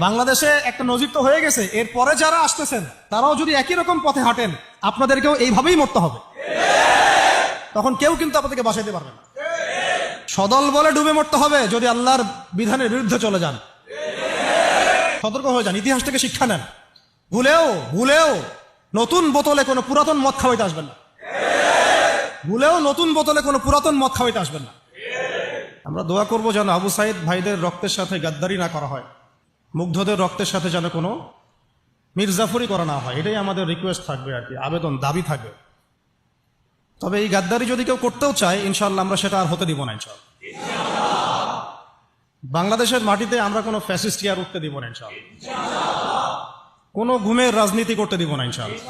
বাংলাদেশে একটা নজির তো হয়ে গেছে, এরপরে যারা আসতেছেন তারাও যদি একই রকম পথে হাঁটেন, আপনাদেরকেও এইভাবেই মরতে হবে। তখন কেউ কিন্তু আপনাদেরকে বাঁচাইতে পারবে না। সদল বলে ডুবে মরতে হবে যদি আল্লাহর বিধানের বিরুদ্ধে চলে যান। সতর্ক হয়ে যান, ইতিহাস থেকে শিক্ষা নেন। ভুলেও নতুন বোতলে কোনো পুরাতন মদ খাওয়াইতে আসবেন না। ভুলেও নতুন বোতলে কোনো পুরাতন মদ খাওয়াইতে আসবেন না। আমরা দোয়া করবো যেন আবু সাইদ ভাইদের রক্তের সাথে গাদ্দারি না করা হয়, মুগ্ধদের রক্তের সাথে যেন কোনো মির্জাফরি করা না হয়। এটাই আমাদের রিকোয়েস্ট থাকবে আর কি, আবেদন, দাবি থাকবে। তবে এই গাদ্দারি যদি কেউ করতেও চায়, ইনশাআল্লাহ আমরা সেটা আর হতে দিব না ইনশাআল্লাহ। বাংলাদেশের মাটিতে আমরা কোনো ফ্যাসিস্ট আর উঠতে দিব না ইনশাআল্লাহ। কোনো ঘুমের রাজনীতি করতে দিব না ইনশাআল্লাহ।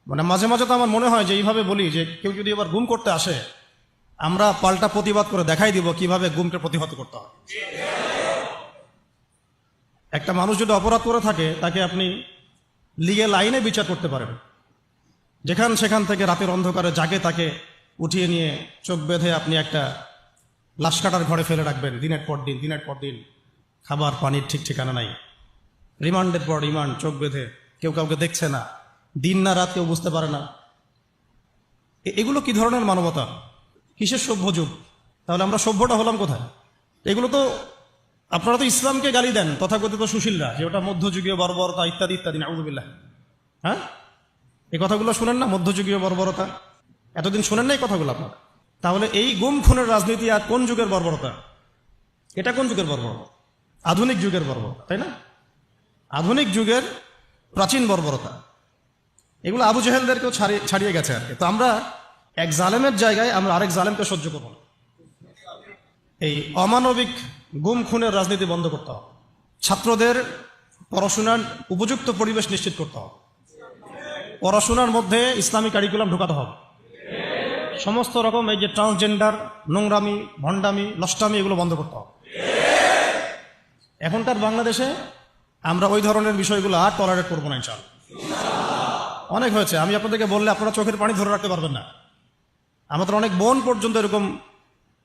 মানে মাঝে মাঝে তো আমার মনে হয় যে এইভাবে বলি যে কেউ যদি এবার গুম করতে আসে, আমরা পাল্টা প্রতিবাদ করে দেখাই দিব কিভাবে গুমকে প্রতিহত করতে হয়। একটা মানুষ যদি অপরাধ করে থাকে, তাকে আপনি লিগ্যাল আইনে বিচার করতে পারেন। সেখান থেকে রাতের অন্ধকারে জাগে তাকে উঠিয়ে নিয়ে চোখ বেঁধে আপনি একটা লাশ কাটার ঘরে ফেলে রাখবেন দিনের পর দিন, খাবার পানির ঠিক ঠিকানা নাই, রিমান্ডের পর রিমান্ড, চোখ বেঁধে, কেউ কাউকে দেখছে না, দিন না রাত কেউ বুঝতে পারে না। এগুলো কি ধরনের মানবতা? কিসের সভ্য যুগ? তাহলে আমরা সভ্যটা হলাম কোথায়? এগুলো তো আপনারা তো ইসলামকে গালি দেন তথাকথিত সুশীলরা, যে ওটা মধ্যযুগীয় বর্বরতা ইত্যাদি ইত্যাদি, নাউযুবিল্লাহ। হ্যাঁ, এই কথাগুলো শুনেন না, মধ্যযুগীয় বর্বরতা? এতদিন শুনেন না এই কথাগুলো আপনারা? তাহলে এই গুম খুনের রাজনীতি আর কোন যুগের বর্বরতা? এটা কোন যুগের বর্বরতা? আধুনিক যুগের বর্বরতা, তাই না? আধুনিক যুগের প্রাচীন বর্বরতা। এগুলো আবু জেহেলদেরকেও ছাড়িয়ে গেছে আর কি। তো আমরা এক জালেমের জায়গায় আমরা আরেক জালেমকে সহ্য করব না। এই অমানবিক গুম খুনের রাজনীতি বন্ধ করতে হবে। ছাত্রদের পড়াশোনার উপযুক্ত পরিবেশ নিশ্চিত করতে হবে। পড়াশোনার মধ্যে ইসলামী কারিকুলাম ঢোকাতে হবে। সমস্ত রকম এই যে ট্রান্সজেন্ডার, নোংরামি, ভণ্ডামি, নষ্টামি, এগুলো বন্ধ করতে হবে। এখনকার বাংলাদেশে আমরা ওই ধরনের বিষয়গুলো আর টলারেট করবো না ইনশাআল্লাহ। অনেক হয়েছে, আমি আপনাদেরকে বললে আপনারা চোখের পানি ধরে রাখতে পারবেন না। আমাদের অনেক বোন পর্যন্ত এরকম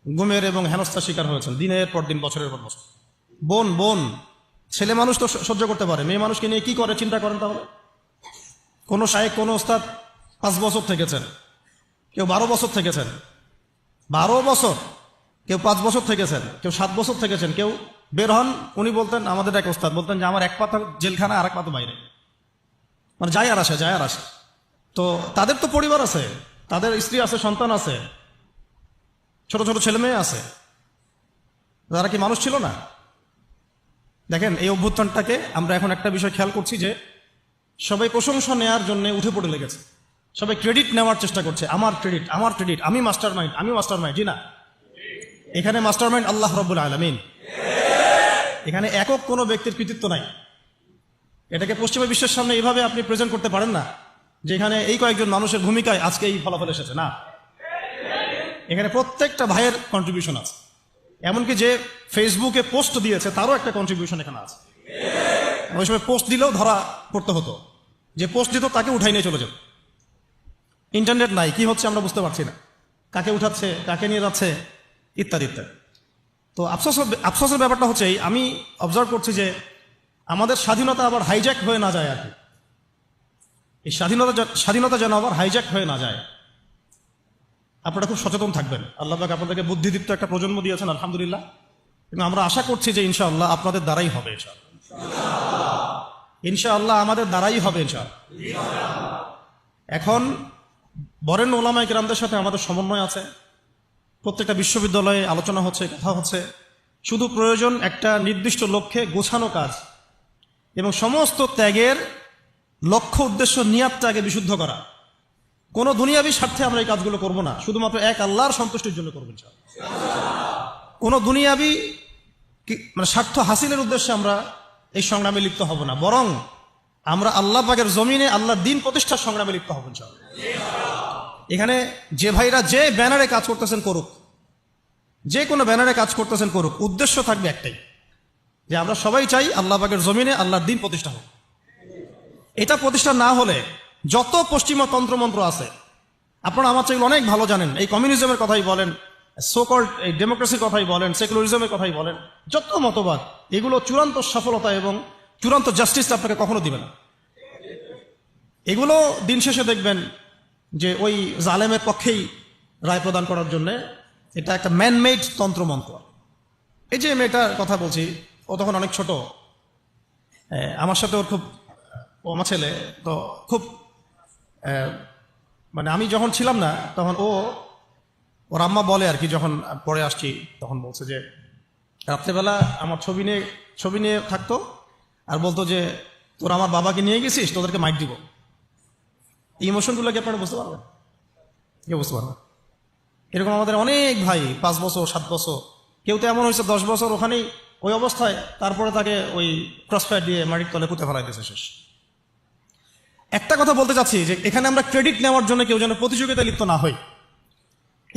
গুমের এবং হেনস্থার শিকার হয়েছেন দিনের পর দিন, বছরের পর বছর। বোন, ছেলে মানুষ তো সহ্য করতে পারে, মেয়ে মানুষকে নিয়ে কি করে চিন্তা করেন তাহলে। কোনো শায়েখ, কোনো ওস্তাদ 5 বছর থেকেছেন, কেউ 12 বছর থেকেছেন, 12 বছর, কেউ 5 বছর থেকেছেন, কেউ 7 বছর থেকেছেন। কেউ বের হন, উনি বলতেন, আমাদের এক ওস্তাদ বলতেন যে আমার এক পাতা জেলখানা আর এক পাতা বাইরে, মানে যায় আর আসে। তো তাদের তো পরিবার আছে, তাদের স্ত্রী আছে, সন্তান আছে, ছোট ছোট ছেলে মেয়ে আছে। তারা কি মানুষ ছিল না? দেখেন, এই অভ্যুত্থানটাকে আমরা এখন একটা বিষয় খেয়াল করছি যে সবাই প্রশংসা নেওয়ার জন্য উঠে পড়ে লেগেছে, সবাই ক্রেডিট নেওয়ার চেষ্টা করছে। আমার ক্রেডিট, আমি মাস্টার মাইন্ড। জি না, এখানে মাস্টার মাইন্ড আল্লাহ রাব্বুল আলামিন। এখানে একক কোনো ব্যক্তির কৃতিত্ব নাই। এটাকে পশ্চিমা বিশ্বের সামনে এইভাবে আপনি প্রেজেন্ট করতে পারেন না যে এখানে এই কয়েকজন মানুষের ভূমিকায় আজকে এই ফলাফল এসেছে। না, এখানে প্রত্যেকটা ভাইয়ের কন্ট্রিবিউশন আছে। এমনকি যে ফেসবুকে পোস্ট দিয়েছে তারও একটা কন্ট্রিবিউশন এখানে আছে। ওই সময় পোস্ট দিলেও ধরা পড়তে হতো, যে পোস্ট দিত তাকে উঠাই নিয়ে চলে যেত। ইন্টারনেট নাই, কি হচ্ছে আমরা বুঝতে পারছি না, কাকে উঠাচ্ছে, কাকে নিয়ে যাচ্ছে, ইত্যাদি ইত্যাদি। তো আফসোসের ব্যাপারটা হচ্ছে আমি অবজার্ভ করছি যে আমাদের স্বাধীনতা আবার হাইজ্যাক হয়ে না যায় আর কি। এই স্বাধীনতা যেন আবার হাইজ্যাক হয়ে না যায়। আপনারা খুব সচেতন থাকবেন। আল্লাহ পাক আপনাদেরকে বুদ্ধিদীপ্ত একটা প্রজন্ম দিয়েছেন, আলহামদুলিল্লাহ। এবং আমরা আশা করছি যে ইনশাআল্লাহ আপনাদের দ্বারাই হবে, ইনশাআল্লাহ আমাদের দ্বারাই হবে ইনশাআল্লাহ। এখন বরেণ্য ওলামায়ে কেরামদের সাথে আমাদের সমন্বয় আছে, প্রত্যেকটা বিশ্ববিদ্যালয়ে আলোচনা হচ্ছে, কথা হচ্ছে। শুধু প্রয়োজন একটা নির্দিষ্ট লক্ষ্যে গোছানো কাজ এবং সমস্ত ত্যাগের লক্ষ্য, উদ্দেশ্য, নিয়াতটাকে বিশুদ্ধ করা। কোনো দুনিয়াবি স্বার্থে আমরা এই কাজগুলো করব না, শুধুমাত্র এক আল্লাহর সন্তুষ্টির জন্য করবো ইনশাআল্লাহ। কোনো দুনিয়াবি মানে স্বার্থ হাসিলের উদ্দেশ্যে আমরা এই সংগ্রামে লিপ্ত হব না, বরং আমরা আল্লাহ পাকের জমিনে আল্লাহর দ্বীন প্রতিষ্ঠার সংগ্রামে লিপ্ত হব ইনশাআল্লাহ। এখানে যে ভাইরা যে ব্যানারে কাজ করতেছেন করুক, যে কোনো ব্যানারে কাজ করতেছেন করুক, উদ্দেশ্য থাকবে একটাই, যে আমরা সবাই চাই আল্লাহ পাকের জমিনে আল্লাহর দ্বীন প্রতিষ্ঠা হোক। এটা প্রতিষ্ঠা না হলে যত পশ্চিমা তন্ত্রমন্ত্র আছে, আপনারা আমার চেয়ে অনেক ভালো জানেন, এই কমিউনিজমের কথাই বলেন, সোকল্ড এই ডেমোক্রেসির কথাই বলেন, সেকুলারিজমের কথাই বলেন, যত মতবাদ, এগুলো চূড়ান্ত সফলতা এবং চূড়ান্ত জাস্টিস আপনাকে কখনো দিবে না। এগুলো দিন শেষে দেখবেন যে ওই জালেমের পক্ষেই রায় প্রদান করার জন্য এটা একটা ম্যানমেড তন্ত্রমন্ত্র। এই যে মেয়েটার কথা বলছি, ও তখন অনেক ছোট, আমার সাথে ওর খুব, ও আমার ছেলে তো খুব, মানে আমি যখন ছিলাম না তখন ওর আম্মা বলে আর কি, যখন পরে আসছি তখন বলছে যে রাত্রেবেলা আমার ছবি নিয়ে থাকতো আর বলতো যে তোরা আমার বাবাকে নিয়ে গেছিস, তোদেরকে মাইক দিব। এই ইমোশনগুলো কি আপনারা বুঝতে পারবেন? কেউ বুঝতে পারবেন? এরকম আমাদের অনেক ভাই 5 বছর 7 বছর, কেউ তো এমন হয়েছে 10 বছর ওখানেই ওই অবস্থায়, তারপরে তাকে ওই ক্রসফায়ার দিয়ে মাটির তলে পুঁতে ফেলাই দিয়েছে, শেষ। একটা কথা বলতে চাচ্ছি যে এখানে আমরা ক্রেডিট নেওয়ার জন্য কেউ যেন প্রতিযোগিতায় লিপ্ত না হই।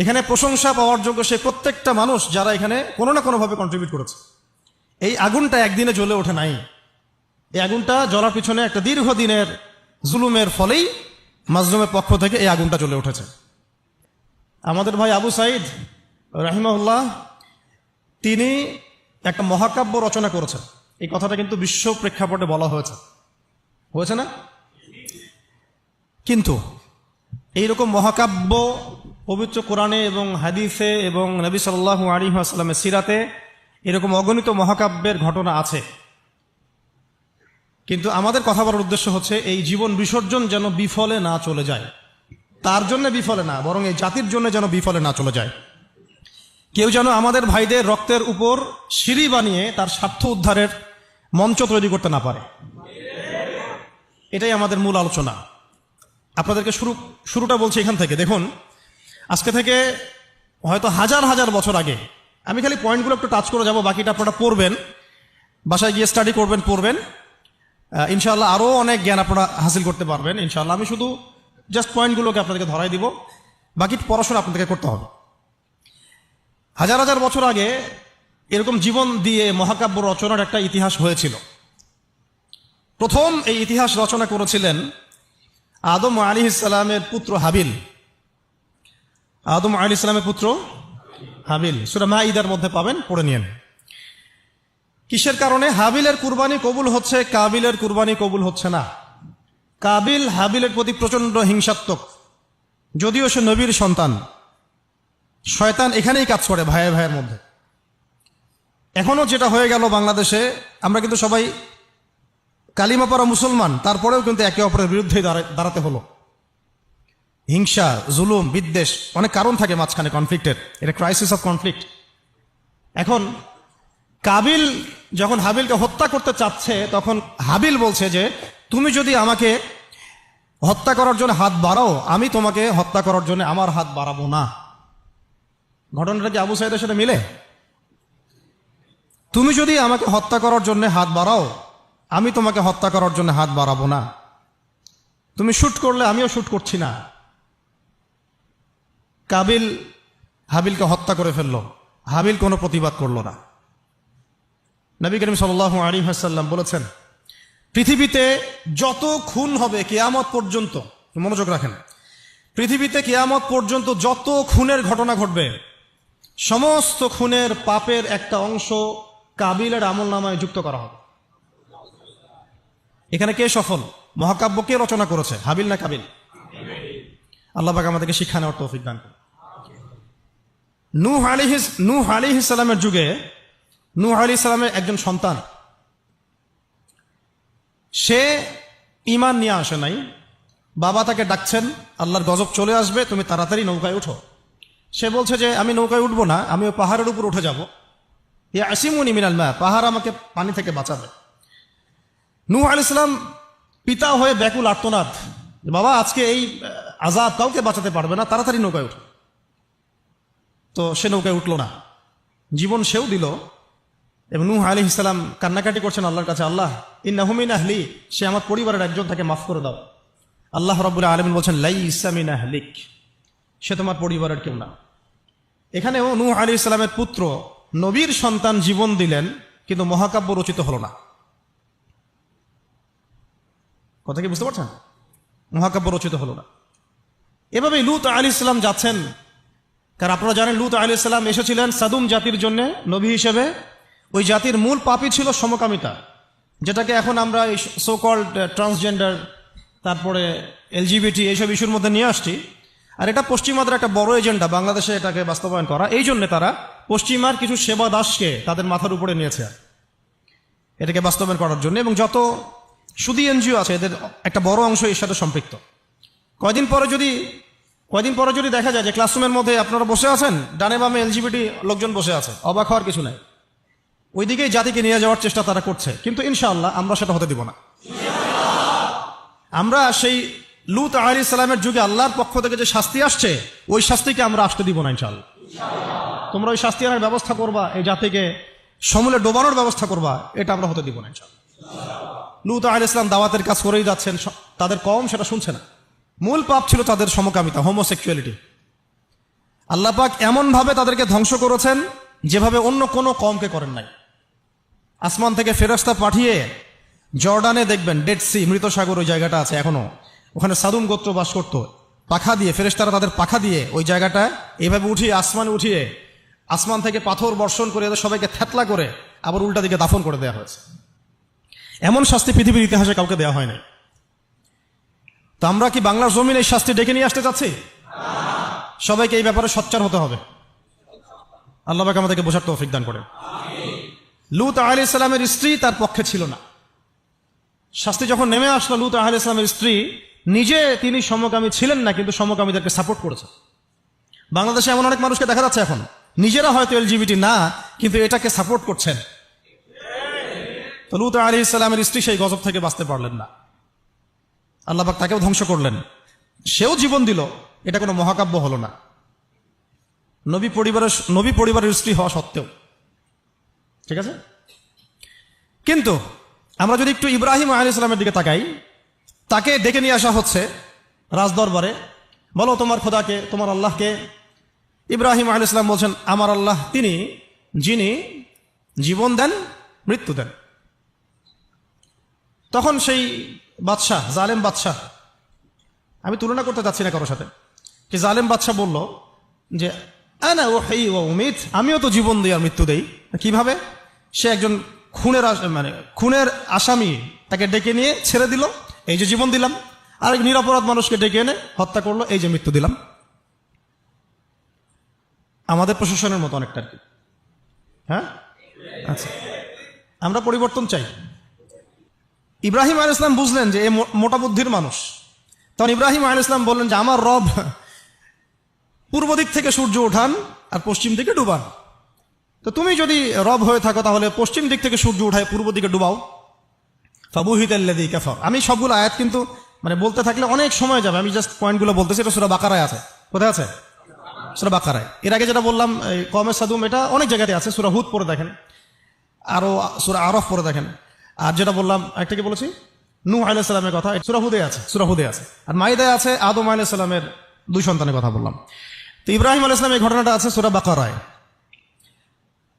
এখানে প্রশংসা পাওয়ার যোগ্য সে প্রত্যেকটা মানুষ যারা এখানে কোনো না কোনোভাবে কন্ট্রিবিউট করেছে। এই আগুনটা একদিনে জ্বলে ওঠে নাই, এই আগুনটা জ্বলার পিছনে একটা দীর্ঘদিনের জুলুমের ফলেই মাজলুমের পক্ষ থেকে এই আগুনটা জ্বলে উঠেছে। আমাদের ভাই আবু সাঈদ রাহিমাহুল্লাহ, তিনি একটা মহাকাব্য রচনা করেছেন। এই কথাটা কিন্তু বিশ্ব প্রেক্ষাপটে বলা হয়েছে না? কিন্তু এইরকম মহাকাব্য পবিত্র কোরআনে এবং হাদিসে এবং নবী সাল্লাল্লাহু আলাইহি ওয়াসাল্লামের সিরাতে এরকম অগণিত মহাকাব্যের ঘটনা আছে। কিন্তু আমাদের কথা বলার উদ্দেশ্য হচ্ছে এই জীবন বিসর্জন যেন বিফলে না চলে যায়, তার জন্য বিফলে না, বরং এই জাতির জন্য যেন বিফলে না চলে যায়। কেউ যেন আমাদের ভাইদের রক্তের উপর সিঁড়ি বানিয়ে তার স্বার্থ উদ্ধারের মঞ্চ তৈরি করতে না পারে। এটাই আমাদের মূল আলোচনা। আপনাদেরকে শুরুটা বলছি এখান থেকে। দেখুন, আজকে থেকে হয়তো হাজার হাজার বছর আগে, আমি খালি পয়েন্টগুলো একটু টাচ করে যাব, বাকিটা আপনারা পড়বেন, বাসায় গিয়ে স্টাডি পড়বেন ইনশাআল্লাহ। আরও অনেক জ্ঞান আপনারা হাসিল করতে পারবেন ইনশাআল্লাহ। আমি শুধু জাস্ট পয়েন্টগুলোকে আপনাদেরকে ধরাই দিব, বাকি পড়াশোনা আপনাদেরকে করতে হবে। হাজার হাজার বছর আগে এরকম জীবন দিয়ে মহাকাব্য রচনার একটা ইতিহাস হয়েছিল। প্রথম এই ইতিহাস রচনা করেছিলেন আদম আলাইহিস সালামের পুত্র হাবিল। আদম আলাইহিস সালামের পুত্র হাবিল, সূরা মাঈদার মধ্যে পাবেন, পড়ে নিয়েন। কিসের কারণে হাবিলের কুরবানি কবুল হচ্ছে, কাবিলের কুরবানি কবুল হচ্ছে না? কাবিল হাবিলের প্রতি প্রচন্ড হিংসাত্মক, যদিও সে নবীর সন্তান। শয়তান এখানেই কাজ করে ভাইয়ের মধ্যে। এখনো যেটা হয়ে গেল বাংলাদেশে, আমরা কিন্তু সবাই কালিমা পড়া মুসলমান, তারপরেও কিন্তু একে অপরের বিরুদ্ধে দাঁড়াতে হলো। হিংসা, জুলুম, বিদ্বেষ, অনেক কারণ থাকে মাঝখানে কনফ্লিক্টের, এটা ক্রাইসিস অফ কনফ্লিক্ট। এখন কাবিল যখন হাবিলকে হত্যা করতে চাচ্ছে, তখন হাবিল বলছে যে তুমি যদি আমাকে হত্যা করার জন্য হাত বাড়াও, আমি তোমাকে হত্যা করার জন্য আমার হাত বাড়াবো না। ঘটনাটা কি আবু সাঈদের সাথে মিলে? তুমি যদি আমাকে হত্যা করার জন্য হাত বাড়াও, আমি তোমাকে হত্যা করার জন্য হাত বাড়াবো না। তুমি শুট করলে আমিও শুট করছি না। কাবিল হাবিলকে হত্যা করে ফেলল, হাবিল কোনো প্রতিবাদ করল না। নবী করিম সাল্লাল্লাহু আলাইহি ওয়াসাল্লাম বলেছেন, পৃথিবীতে যত খুন হবে কিয়ামত পর্যন্ত, মনোযোগ রাখেন, পৃথিবীতে কিয়ামত পর্যন্ত যত খুনের ঘটনা ঘটবে, সমস্ত খুনের পাপের একটা অংশ কাবিলের আমলনামায় যুক্ত করা হবে। এখানে কে সফল? মহাকাব্য কে রচনা করেছে, হাবিল না কাবিল? আল্লাহ পাক আমাদেরকে শিক্ষা নেওয়ার তৌফিক দান করুন। নূহ আলাইহিস সালামের যুগে নূহ আলাইহিস সালামের একজন সন্তান, সে ঈমান নিয়ে আসে নাই। বাবা তাকে ডাকছেন, আল্লাহর গজব চলে আসবে, তুমি তাড়াতাড়ি নৌকায় উঠো। সে বলছে যে আমি নৌকায় উঠবো না, আমি ওই পাহাড়ের উপর উঠে যাব। ইয়াসিমুনি মিনাল মা, পাহাড় আমাকে পানি থেকে বাঁচাবে। নূহ আলাইহিস সালাম পিতা হয়ে ব্যাকুল আর্তনাদ, বাবা আজকে এই আযাব কাউকে বাঁচাতে পারবে না, তাড়াতাড়ি নৌকায় উঠো। তো সে নৌকায় উঠলো না, জীবন সেও দিল। এবং নূহ আলাইহিস সালাম কান্নাকাটি করছেন আল্লাহর কাছে, আল্লাহ ইন্নাহু মিন আহলি, সে আমার পরিবারের একজন, তাকে মাফ করে দাও। আল্লাহ রাব্বুল আলামিন বলছেন লাইসা মিন আহলিক, সে তোমার পরিবারের কেউ না। এখানেও নূহ আলাইহিস সালামের পুত্র নবীর সন্তান জীবন দিলেন, কিন্তু মহাকাব্য রচিত হলো না। কথা কি বুঝতে পারছেন? মহাকাব্য রচিত হলো না। এভাবেই লূত আলাইহিস সালাম যাচ্ছেন কারণ আপনারা জানেন লূত আলাইহিস সালাম এসেছিলেন সাদুম জাতির জন্য নবী হিসেবে। ওই জাতির মূল পাপই ছিল সমকামিতা, যেটাকে এখন আমরা এই সো কল্ড ট্রান্সজেন্ডার, তারপরে এলজিবিটি এইসব ইস্যুর মধ্যে নিয়ে আসছি। আর এটা পশ্চিমাদের একটা বড় এজেন্ডা, বাংলাদেশে এটাকে বাস্তবায়ন করা। এই জন্য তারা পশ্চিমার কিছু সেবা দাসকে তাদের মাথার উপরে নিয়েছে এটাকে বাস্তবায়ন করার জন্য। এবং যত সুদী এনজিও আছে এদের একটা বড় অংশ এর সাথে সম্পৃক্ত। কয়দিন পরে যদি দেখা যায় যে ক্লাসরুমের মধ্যে আপনারা বসে আছেন, ডানে বামে এলজিবিটি লোকজন বসে আছে, অবাক হওয়ার কিছু নাই। ওইদিকেই জাতিকে নিয়ে যাওয়ার চেষ্টা তারা করছে, কিন্তু ইনশাআল্লাহ আমরা সেটা হতে দিব না। আমরা সেই লূত আলাইহিস সালামের যুগে আল্লাহর পক্ষ থেকে যে শাস্তি আসছে, ওই শাস্তিকে আমরা আসতে দিব না ইনশাআল্লাহ। তোমরা ওই শাস্তি আনার ব্যবস্থা করবা, এই জাতিকে সমূলে ডোবানোর ব্যবস্থা করবা, এটা আমরা হতে দিব না ইনশাআল্লাহ। লূত আলাইহিস সালাম দাওয়াতের কাজ করেই যাচ্ছেন, তাদের কওম সেটা শুনছে না। মূল পাপ ছিল তাদের সমকামিতা, হোমোসেক্সুয়ালিটি। আল্লাহ পাক এমন ভাবে তাদেরকে ধ্বংস করেছেন যেভাবে অন্য কোনো কওমকে করেন নাই। আসমান থেকে ফেরেশতা পাঠিয়ে জর্ডানে দেখবেন ডেড সি, মৃত সাগর, ওই জায়গাটা আছে এখনো, ওখানে সাদুম গোত্র বাস করতো। পাখা দিয়ে ফেরেশতারা তাদের পাখা দিয়ে ওই জায়গাটা এইভাবে উঠিয়ে আসমানে উঠিয়ে আসমান থেকে পাথর বর্ষণ করে এদের সবাইকে থ্যাতলা করে আবার উল্টা দিকে দাফন করে দেওয়া হয়েছে। এমন শাস্তি পৃথিবীর ইতিহাসে কাউকে দেওয়া হয় নাই। তো আমরা কি বাংলার জমিন এই শাস্তি ডেকে নিয়ে আসতে চাচ্ছি? সবাইকে এই ব্যাপারে সোচ্চার হতে হবে। আল্লাহ পাক আমাদেরকে বোঝার তৌফিক দান করেন। লূত আলাইহিস সালামের স্ত্রী তার পক্ষে ছিল না। শাস্তি যখন নেমে আসলো, লূত আলাইহিস সালামের স্ত্রী নিজে তিনি সমকামী ছিলেন না, কিন্তু সমকামীদেরকে সাপোর্ট করেছে। বাংলাদেশে এমন অনেক মানুষকে দেখা যাচ্ছে এখন, নিজেরা হয়তো এলজিবিটি না, কিন্তু এটাকে সাপোর্ট করছেন। তো লূত আলাইহিস সালামের স্ত্রী সেই গজব থেকে বাঁচতে পারলেন না, আল্লাহ পাক তাকেও ধ্বংস করলেন। সেও জীবন দিল, এটা কোনো মহাকাব্য হলো না, নবী পরিবারের স্ত্রী হওয়া সত্ত্বেও। ঠিক আছে, কিন্তু আমরা যদি একটু ইব্রাহিম আলাইহিস সালামের দিকে তাকাই, তাকে ডেকে নিয়ে আসা হচ্ছে রাজদরবারে, বলো তোমার খোদাকে, তোমার আল্লাহকে। ইব্রাহিম আলাইহিস সালাম বলছেন, আমার আল্লাহ তিনি যিনি জীবন দেন, মৃত্যু দেন। তখন সেই বাদশাহ, জালেম বাদশাহ, আমি তুলনা করতে যাচ্ছি না কারোর সাথে, যে জালেম বাদশাহ বলল যে আনা উহয়ি ওয়া উমীত, আমিও তো জীবন দিই আর মৃত্যু দেই। কিভাবে? সে একজন খুনের আসামি, তাকে ডেকে নিয়ে ছেড়ে দিল, এই যে জীবন দিলাম। আরেক নিরপরাধ মানুষকে ডেকে এনে হত্যা করলো, এই যে মৃত্যু দিলাম। আমাদের প্রশাসনের মতো অনেকটা আর কি। হ্যাঁ, আচ্ছা, আমরা পরিবর্তন চাই। ইব্রাহিম আলাইহিস সালাম বুঝলেন যে এ মোটা বুদ্ধির মানুষ। তখন ইব্রাহিম আলাইহিস সালাম বললেন যে আমার রব পূর্ব দিক থেকে সূর্য ওঠান আর পশ্চিম দিকে ডুবান। তো তুমি যদি রব হয়ে থাকো তাহলে পশ্চিম দিক থেকে সূর্য উঠায় পূর্ব দিকে ডুবাও। ফাবুহিতাল্লাযী কাফার। আমি সবগুলো আয়াত কিন্তু বলতে থাকলে অনেক সময় যাবে, আমি জাস্ট পয়েন্টগুলো বলতেছি। এটা সূরা বাকারায় আছে। কোথায় আছে? সূরা বাকারায়। এর আগে যেটা বললাম কওমে সাদুম, এটা অনেক জায়গাতে আছে। সূরা হুদ পড়ে দেখেন, আরো সূরা আরাফ পড়ে দেখেন। আর যেটা বললাম একটা কি বলেছি, নূহ আলাইহিস সালামের কথা, সূরা হুদে আছে। আর মাইদায় আছে আদম আলাইহিস সালামের 2 সন্তানের কথা বললাম। তো ইব্রাহিম আলাইহিস সালামের এই ঘটনাটা আছে সূরা বাকারায়।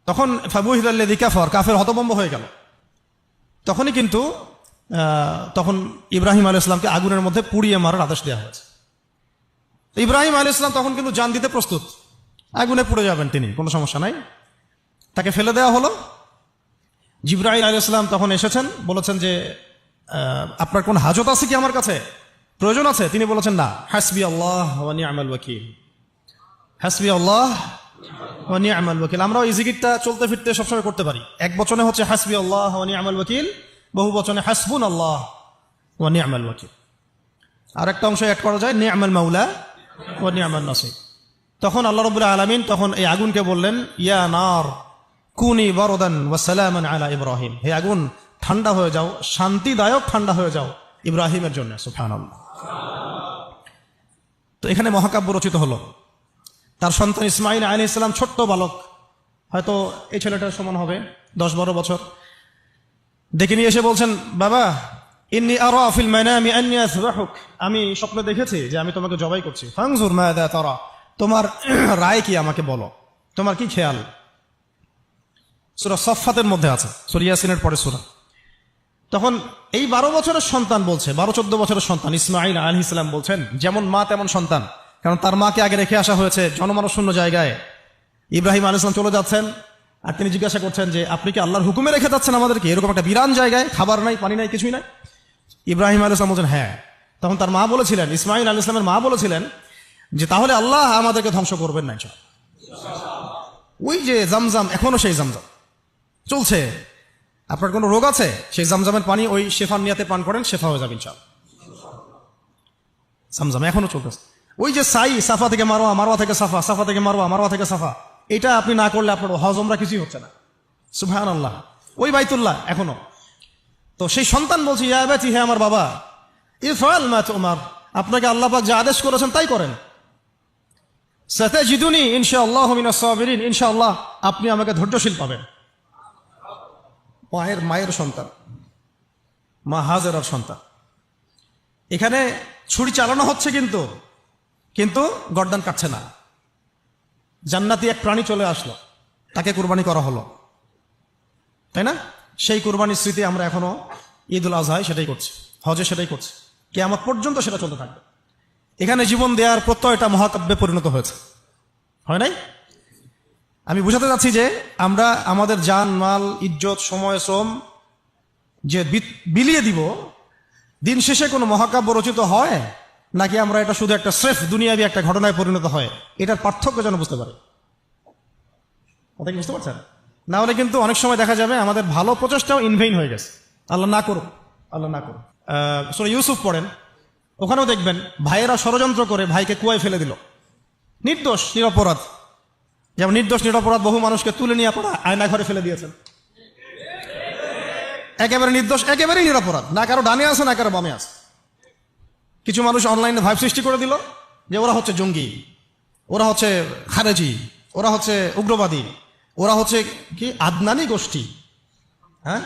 তখন ফাবুহিতাল্লাযী কাফার, কাফের হতভম্ব হয়ে গেল। তখনই কিন্তু তখন ইব্রাহিম আলাইহিস সালামকে আগুনের মধ্যে পুড়িয়ে মারার আদেশ দেওয়া হয়েছে। ইব্রাহিম আলাইহিস সালাম তখন কিন্তু জান দিতে প্রস্তুত, আগুনে পুড়ে যাবেন তিনি, কোনো সমস্যা নাই। তাকে ফেলে দেওয়া হলো। জিবরাইল আলাইহিস সালাম তখন এসেছেন, বলেছেন যে আপনার কোন হাজত আছে কি, আমার কাছে প্রয়োজন আছে? তিনি বলেছেন না, হাসবি আল্লাহ ওয়া নি'মাল ওয়াকিল, হাসবি আল্লাহ ওয়া নি'মাল ওয়াকিল। আমরা এই জিকিরটা চলতে ফিরতে সবসময় করতে পারি। এক বচনে হচ্ছে হাসবি আল্লাহ ওয়া নি'মাল ওয়াকিল, বহু বচনে হাসবুন আল্লাহ ওয়া নি'মাল ওয়াকিল। আর একটা অংশ অ্যাড করা যায় নি'মাল মাওলা ওয়া নি'মান নাসির। তখন আল্লাহ রাব্বুল আলামিন তখন এই আগুনকে বললেন, ইয়া নার কুনি বারদান ওয়া সালামান আলা ইব্রাহিম, হে আগুন ঠান্ডা হয়ে যাও, শান্তিদায়ক ঠান্ডা হয়ে যাও ইব্রাহিমের জন্য। সুবহানাল্লাহ। তো এখানে মহাকাব্য রচিত হলো। তার সন্তান ইসমাইল আলাইহিস সালাম ছোট্ট বালক, হয়তো এই ছেলেটার সমান হবে, 10-12 বছর। ডেকে নিয়ে এসে বলছেন, বাবা ইন্নী আরা ফিল মানামি আন্নী আযবাহুক, আমি স্বপ্নে দেখেছি যে আমি তোমাকে জবাই করছি। ফানজুর মাযা তারা, তোমার রায় কি, আমাকে বলো, তোমার কি খেয়াল? সূরা সাফফাতের মধ্যে আছে, সূরা ইয়াসিনের পরে সূরা। তখন এই 12 বছরের সন্তান বলছে, 12-14 বছরের সন্তান ইসমাইল আলাইহিস সালাম বলছেন, যেমন মা তেমন সন্তান, কারণ তার মাকে আগে রেখে আসা হয়েছে জনমানব শূন্য জায়গায়। ইব্রাহিম আলাইহিস সালাম চলে যাচ্ছেন, আর তিনি জিজ্ঞাসা করছেন যে আপনি কি আল্লাহর হুকুমে রেখে যাচ্ছেন আমাদেরকে এরকম একটা বিরান জায়গায়, খাবার নাই, পানি নাই, কিছুই নাই? ইব্রাহিম আলাইহিস সালাম বলছেন হ্যাঁ। তখন তার মা বলেছিলেন, ইসমাইল আলাইহিস সালামের মা বলেছিলেন যে তাহলে আল্লাহ আমাদেরকে ধ্বংস করবেন না ইনশাআল্লাহ। ওই যে জামজাম, এখনো সেই জামজাম চলছে। আপনার কোনো রোগ আছে, সেই জামজামের পানি ওই শেফার নিয়াতে পান করেন, শেফা হয়ে যাবে ইনশাআল্লাহ। জামজাম এখনো চলতেছে। ওই যে সাই, সাফা থেকে মারোয়া, মারোয়া থেকে সাফা, সাফা থেকে মারোয়া, মারোয়া থেকে সাফা, এটা আপনি না করলে আপনার হজ উমরা কিছুই হচ্ছে না। সুবহানাল্লাহ। ওই বাইতুল্লাহ এখনো। তো সেই সন্তান বলছে ইয়া আবাতি, হে আমার বাবা, ইফআল মা তুমার, আপনাকে আল্লাহ পাক যা আদেশ করেছেন তাই করেন। সাতাজিদুনি ইনশাআল্লাহু মিনাস সাবিরিন, ইনশাআল্লাহ আপনি আমাকে ধৈর্যশীল পাবেন। মায়ের সন্তান, মা হাজেরার সন্তান। এখানে ছুরি চালানো হচ্ছে কিন্তু গর্দান কাটছে না। জান্নাতি এক প্রাণী চলে আসলো, তাকে কুরবানি করা হলো, তাই না? সেই কুরবানির স্মৃতি আমরা এখনো ঈদুল আজহায় সেটাই করছি, হজে সেটাই করছি, কিয়ামত পর্যন্ত সেটা চলতে থাকবে। এখানে জীবন দেওয়ার প্রত্যয়টা মহাকাব্যে পরিণত হয়েছে, হয় নাই? আমি বুঝাতে চাচ্ছি যে আমরা আমাদের জান মাল, ইজ্জত, সময়, শ্রম যে বিলিয়ে দিব, দিন শেষে কোনো মহাকাব্য রচিত হয় নাকি আমরা এটা শুধু একটা স্রেফ দুনিয়াবি একটা ঘটনায় পরিণত হয়, এটার পার্থক্য যেন বুঝতে পারি। কথা কি বুঝতে পারছেন? না হলে কিন্তু অনেক সময় দেখা যাবে আমাদের ভালো প্রচেষ্টাও ইনভেইন হয়ে গেছে। আল্লাহ না করুক, আল্লাহ না করুক। সূরা ইউসুফ পড়েন, ওখানেও দেখবেন ভাইয়েরা ষড়যন্ত্র করে ভাইকে কুয়ায় ফেলে দিল, নির্দোষ নিরপরাধ। যেমন নির্দোষ নিরপরাধ বহু মানুষকে তুলে নিয়ে পড়া আয়না ঘরে ফেলে দিয়েছেন। একেবারে নির্দোষ, একেবারেই নিরপরাধ, না কারো ডানে আছে না কারো বামে আছে। কিছু মানুষ অনলাইনে ভাইব সৃষ্টি করে দিল যে ওরা হচ্ছে জঙ্গি, ওরা হচ্ছে খারেজি, ওরা হচ্ছে উগ্রবাদী, ওরা হচ্ছে কি আদনানি গোষ্ঠী। হ্যাঁ,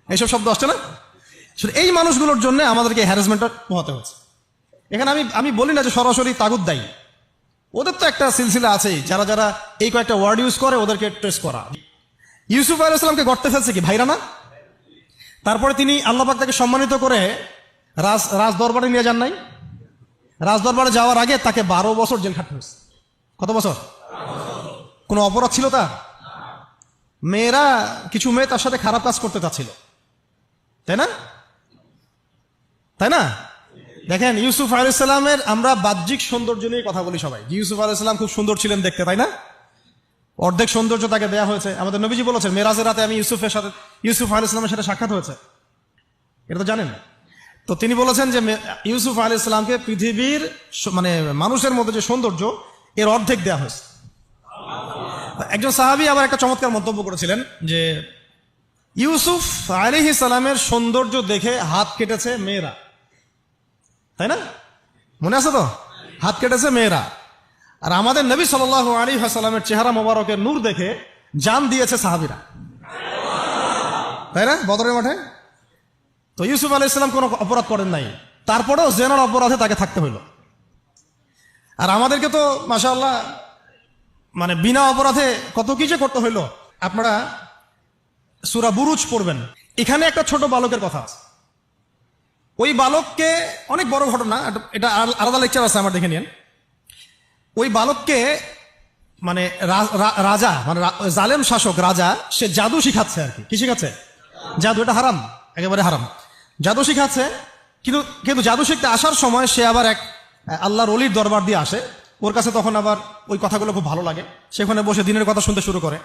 এইসব শব্দ আসছে না? এই মানুষগুলোর জন্য আমাদেরকে হ্যারাসমেন্টটা পোহাতে হচ্ছে। এখানে আমি বলি না যে সরাসরি তাগুত দায়ী, ওদের তো একটা সিলসিলা আছেই, যারা যারা এই কয়েকটা ওয়ার্ড ইউজ করে ওদেরকে ট্রেস করা। ইউসুফ আলাইহিস সালামকে গর্তে ফেলছে কি ভাইরা না? তারপরে তিনি আল্লাহ পাক তাকে সম্মানিত করে রাজ দরবারে নিয়ে যান নাই? রাজ দরবারে যাওয়ার আগে তাকে 12 বছর জেল খাটতে হয়েছে। কত বছর? কোনো অপরাধ ছিল তার? কিছু মেয়ে তার সাথে খারাপ কাজ করতে চাচ্ছিল, তাই না? তাই না? দেখেন ইউসুফ আলাইহিস সালামের, আমরা বাহ্যিক সৌন্দর্য নিয়ে কথা বলি সবাই, ইউসুফ আলাইহিস সালাম খুব সুন্দর ছিলেন দেখতে, তাই না? অর্ধেক সৌন্দর্য তাকে দেয়া হয়েছে। আমাদের নবীজি বলেছেন মেরাজের রাতে আমি ইউসুফ আলাইহিস সালামের সাথে সাক্ষাৎ হয়েছে, এটা তো জানেন। তো তিনি বলেছেন যে ইউসুফ আলাইহিস সালামকে পৃথিবীর মানে মানুষের মধ্যে যে সৌন্দর্য এর অর্ধেক দেয়া হয়েছে। একজন সাহাবী আবার একটা চমৎকার মন্তব্য করেছিলেন যে ইউসুফ আলাইহিস সালামের সৌন্দর্য দেখে হাত কেটেছে মেয়েরা, তাই না? মনে আছে তো? হাত কেটেছে মেয়েরা। আর আমাদের নবী সাল্লাল্লাহু আলাইহি ওয়াসাল্লামের চেহারা মোবারকের নূর দেখে জান দিয়েছে সাহাবীরা, তাই না? বদরের মাঠে। তো ইউসুফ আলাইহিস সালাম কোনো অপরাধ করেন নাই, তারপরেও জেনার অপরাধে তাকে থাকতে হইল। আর আমাদেরকে তো মাশাআল্লাহ মানে বিনা অপরাধে কত কি যে করতে হইল। আপনারা সূরা বুরুজ পড়বেন, এখানে একটা ছোট বালকের কথা আছে। ওই বালককে, অনেক বড় ঘটনা, এটা আলাদা লেকচার আছে, আমার দেখে নিন। ওই বালককে মানে রাজা, মানে জালেম শাসক রাজা, সে জাদু শিখাচ্ছে আর কি। কি শিখাচ্ছে? জাদু। এটা হারাম, একেবারে হারাম। জাদু শিখাচ্ছে, কিন্তু জাদু শিখতে আসার সময় সে আবার এক আল্লাহর ওলির দরবার দিয়ে আসে। ওর কাছে তখন আবার ওই কথাগুলো খুব ভালো লাগে, সেখানে বসে দিনের কথা শুনতে শুরু করে।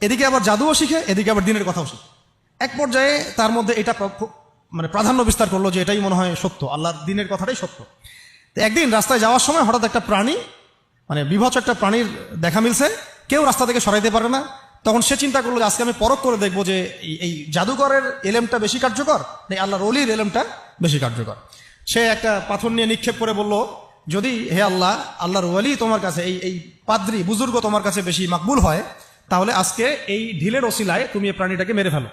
এদিকে আবার জাদুও শিখে, এদিকে আবার দিনের কথাও শিখে। এক পর্যায়ে তার মধ্যে এটা মানে প্রাধান্য বিস্তার করলো যে এটাই মনে হয় সত্য, আল্লাহর দিনের কথাটাই সত্য। একদিন রাস্তায় যাওয়ার সময় হঠাৎ একটা প্রাণী, মানে বিভৎস একটা প্রাণীর দেখা মিলছে, কেউ রাস্তা থেকে সরাইতে পারে না। তখন সে চিন্তা করলো যে আজকে আমি পরখ করে দেখবো যে এই জাদুকরের এলেমটা বেশি কার্যকর না আল্লাহর ওলির এলেমটা বেশি কার্যকর। সে একটা পাথর নিয়ে নিক্ষেপ করে বলল, যদি হে আল্লাহ, আল্লাহর ওলি তোমার কাছে, এই পাদ্রী বুজুর্গ তোমার কাছে বেশি মাকবুল হয়, তাহলে আজকে এই ঢিলের ওসিলায় তুমি এই প্রাণীটাকে মেরে ফেলো।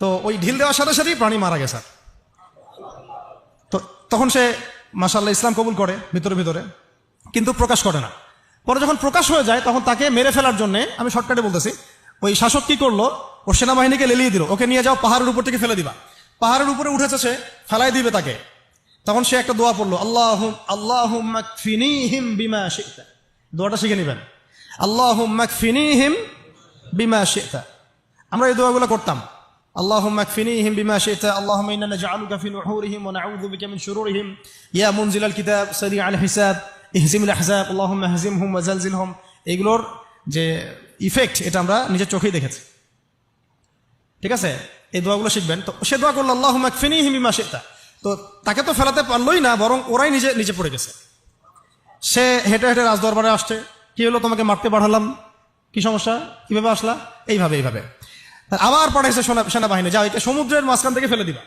তো ওই ঢিল দেওয়ার সাথে সাথেই প্রাণী মারা গেছে। তো তখন সে মাশাআল্লাহ ইসলাম কবুল করে ভিতরে, কিন্তু প্রকাশ করে না। পরে যখন প্রকাশ হয়ে যায় তখন তাকে মেরে ফেলার জন্য, আমি শর্টকাটে বলতেছি, ওই শাসক কি করলো, ওর সেনাবাহিনীকে লেলিয়ে দিল, ওকে নিয়ে যাও পাহাড়ের উপর থেকে ফেলে দিবা। পাহাড়ের উপরে উঠেছে সে, ফেলাই দিবে তাকে। তখন সে একটা দোয়া পড়লো, আল্লাহুম্মা কফিনিহিম বিমা শি'তা। দোয়াটা শিখে নেবেন, আল্লাহুম্মা কফিনিহিম বিমা শি'তা। আমরা এই দোয়াগুলো করতাম, আল্লাহুম্মা কফিনিহিম বিমা শি'তা, আল্লাহুম্মা ইন্না নাজআলুকা ফি নুহুরিহিম ওয়া নাউযু বিকা মিন শুরুরিহিম, ইয়া মুনজিলাল কিতাব সারিআল হিসাব ইহজিমুল আহজাব, আল্লাহুম্মা হজিমহুম ওয়া জালজিলহুম। এগুলোর যে ইফেক্ট এটা আমরা নিজের চোখেই দেখেছি। ঠিক আছে, এই দোয়াগুলো শিখবেন। তো সে দোয়া করলো আল্লাহুম্মা কফিনিহিম বিমা শি'তা। তো তাকে তো ফেলাতে পারলোই না, বরং ওরাই নিচে পড়ে গেছে। সে হেঁটে হেঁটে রাজদরবারে আসছে, কি হলো, তোমাকে মারতে পাঠালাম, কি সমস্যা, কিভাবে আসলা, এইভাবে। আবার পাঠাইছে সেনাবাহিনী, যা একে সমুদ্রের মাঝখান থেকে ফেলে দিবা,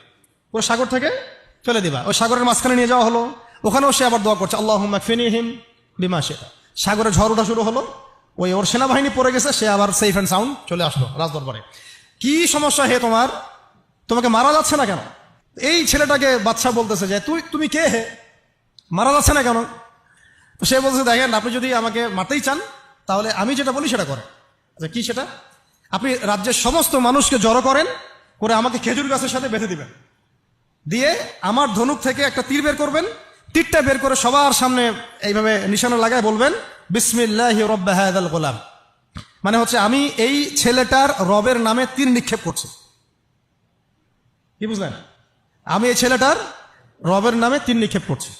পুরো সাগর থেকে ফেলে দিবা। ওই সাগরের মাঝখানে নিয়ে যাওয়া হলো, ওখানেও সে আবার দোয়া করছে আল্লাহুম্মা কফিনিহিম বিমা শি'তা। সাগরে ঝড় ওঠা শুরু হলো, ওর সেনাবাহিনী পড়ে গেছে, সে আবার সেফ অ্যান্ড সাউন্ড চলে আসলো রাজদরবারে। কি সমস্যা হে তোমার, তোমাকে মারা যাচ্ছে না কেন? এই ছেলেটাকে বাদশা বলতেছে যে তুমি কে হে, মারা যাচ্ছে না কেন? তো সে বলছে, দেখেন, আপনি যদি আমাকে মারতেই চান তাহলে আমি যেটা বলি সেটা করেন। আচ্ছা, কি সেটা? আপনি রাজ্যের সমস্ত মানুষকে জড়ো করে আমাকে খেজুর গাছের সাথে বেঁধে দিবেন, দিয়ে আমার ধনুক থেকে একটা তীর বের করবেন, তীরটা বের করে সবার সামনে এইভাবে নিশানা লাগায় বলবেন বিসমিল্লাহি রব্ব হাযাল গোলাম। মানে হচ্ছে আমি এই ছেলেটার রবের নামে তীর নিক্ষেপ করছি। কি বুঝলেন? আমি এই ছেলেটার রবের নামে তীর নিক্ষেপ করছি।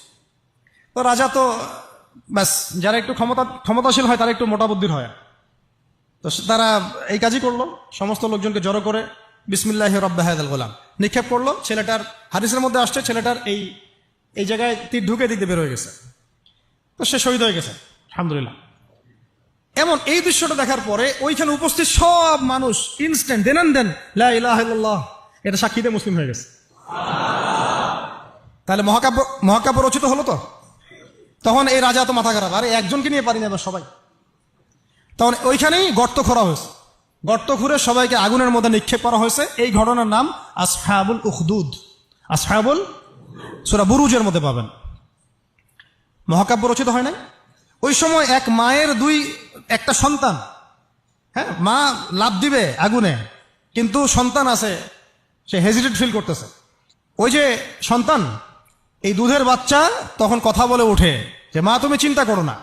তো রাজা তো ব্যাস, যারা একটু ক্ষমতাশীল হয় তারা একটু মোটা বুদ্ধির হয়, তো তারা এই কাজই করলো, সমস্ত লোকজনকে জড়ো করে বিসমিল্লাহি রব্ব হাযাল গোলাম নিক্ষেপ করলো। ছেলেটার হাদিসের মধ্যে আসছে ছেলেটার এই জায়গায় তীর ঢুকে দিতে বের হয়ে গেছে, তো সে শহীদ হয়ে গেছে, আলহামদুলিল্লাহ। এমন এই দৃশ্যটা দেখার পরে ওইখানে উপস্থিত সব মানুষ ইনস্ট্যান্ট দেন লা ইলাহা ইল্লাল্লাহ এটা সাক্ষীতে মুসলিম হয়ে গেছে। তাহলে মহাকাব্য রচিত হলো। তো তখন এই রাজা তো মাথা খারাপ, আরে একজনকে নিয়ে পারি না এবার সবাই। তখন ওইখানেই গর্ত খোঁড়া হয়েছে, গর্ত খুঁড়ে সবাইকে আগুনের মধ্যে নিক্ষেপ করা হয়েছে। এই ঘটনার নাম আসহাবুল উখদুদ। আসহাবুল, সূরা বুরুজের মধ্যে পাবেন। মহাকাব্য রচিত হয় নাই। ওই সময় এক মায়ের একটা সন্তান, হ্যাঁ, মা লাফ দিবে আগুনে, কিন্তু সন্তান আছে, সে হেজিটেট ফিল করতেছে। ওই যে সন্তান, এই দুধের বাচ্চা তখন কথা বলে ওঠে যে মা তুমি চিন্তা করো না,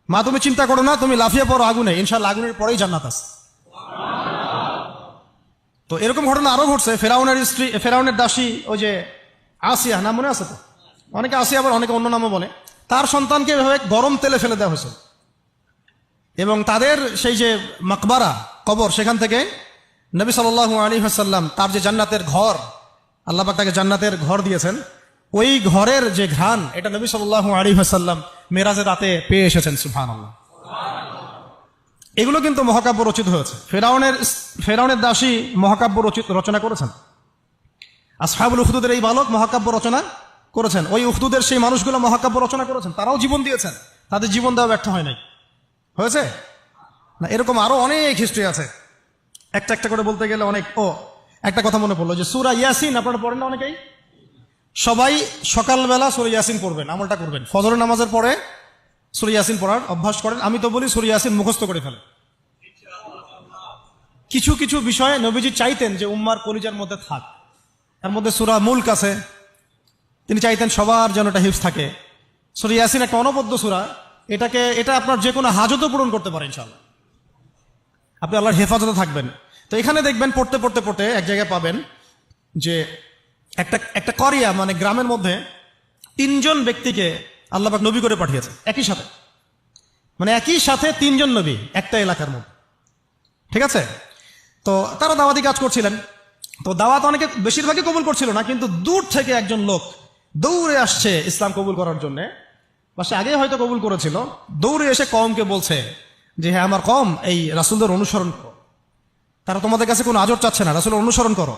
মা তুমি চিন্তা করো না, তুমি লাফিয়ে পড়ো আগুনে, ইনশাআল্লাহ আগুনের পরেই জান্নাত আছে। তো এরকম ঘটনা আরো ঘটছে। ফেরাউনের দাসী ওই যে আসিয়া, নাম মনে আছে তো? অনেকে আসিয়া আবার অনেকে অন্য নামও বলে। তার সন্তানকে এভাবে গরম তেলে ফেলে দেওয়া হয়েছে, এবং তাদের সেই যে মাকবারা, কবর, সেখান থেকে নবী সাল্লাল্লাহু আলাইহি ওয়াসাল্লাম তার যে জান্নাতের ঘর, আল্লাহ পাক তাকে জান্নাতের ঘর দিয়েছেন, ওই ঘরের যে ঘ্রাণ, এটা নবী সাল্লাল্লাহু আলাইহি ওয়াসাল্লাম মেরাজের রাতে পেয়ে এসেছেন। সুবহানাল্লাহ। এগুলো কিন্তু মহাকাব্য রচিত হয়েছে। ফেরাউনের দাসী মহাকাব্য রচনা করেছেন। আসহাবুল উখদুদের এই বালক মহাকাব্য রচনা করেছেন। ওই উখদুদের সেই মানুষগুলো মহাকাব্য রচনা করেছেন, তারাও জীবন দিয়েছেন, তাদের জীবন দেওয়া ব্যর্থ হয় নাই। হয়েছে না? এরকম আরো অনেক হিস্ট্রি আছে, একটা করে বলতে গেলে অনেক। একটা কথা মনে পড়লো যে সূরা ইয়াসিন আপনারা পড়েন না অনেকেই? সবাই সকালবেলা সূরা ইয়াসিন পড়বেন, আমলটা করবেন। ফজরের নামাজের পরে সূরা ইয়াসিন পড়ার অভ্যাস করেন। আমি তো বলি সূরা ইয়াসিন মুখস্থ করে ফেলেন। কিছু কিছু বিষয়ে নবীজি চাইতেন যে উম্মার কলিজার মধ্যে থাক। তার মধ্যে সূরা মুলক আছে, তিনি চাইতেন সবার যেন এটা হিফজ থাকে। সূরা ইয়াসিন একটা অনবদ্য সূরা, এটা আপনার যে কোনো হাজতও পূরণ করতে পারে ইনশাআল্লাহ, আপনি আল্লাহর হেফাজতে থাকবেন। তো এখানে দেখবেন পড়তে এক জায়গায় পাবেন যে একটা করিয়া, মানে গ্রামের মধ্যে 3জন ব্যক্তিকে আল্লাহ পাক নবী করে পাঠিয়েছে একই সাথে, মানে একই সাথে 3জন নবী একটা এলাকার মধ্যে। ঠিক আছে, তো তারা দাওয়াতি কাজ করছিলেন। তো দাওয়াত অনেকে বেশিরভাগই কবুল করছিল না, কিন্তু দূর থেকে একজন লোক দৌড়ে আসছে ইসলাম কবুল করার জন্য, বা সে আগে হয়তো কবুল করেছিল। দৌড়ে এসে কওমকে বলছে যে হ্যাঁ আমার কওম এই রাসূলদের অনুসরণ করো, তারা তোমাদের কাছে কোনো আজর চাচ্ছে না, রাসূলের অনুসরণ করো।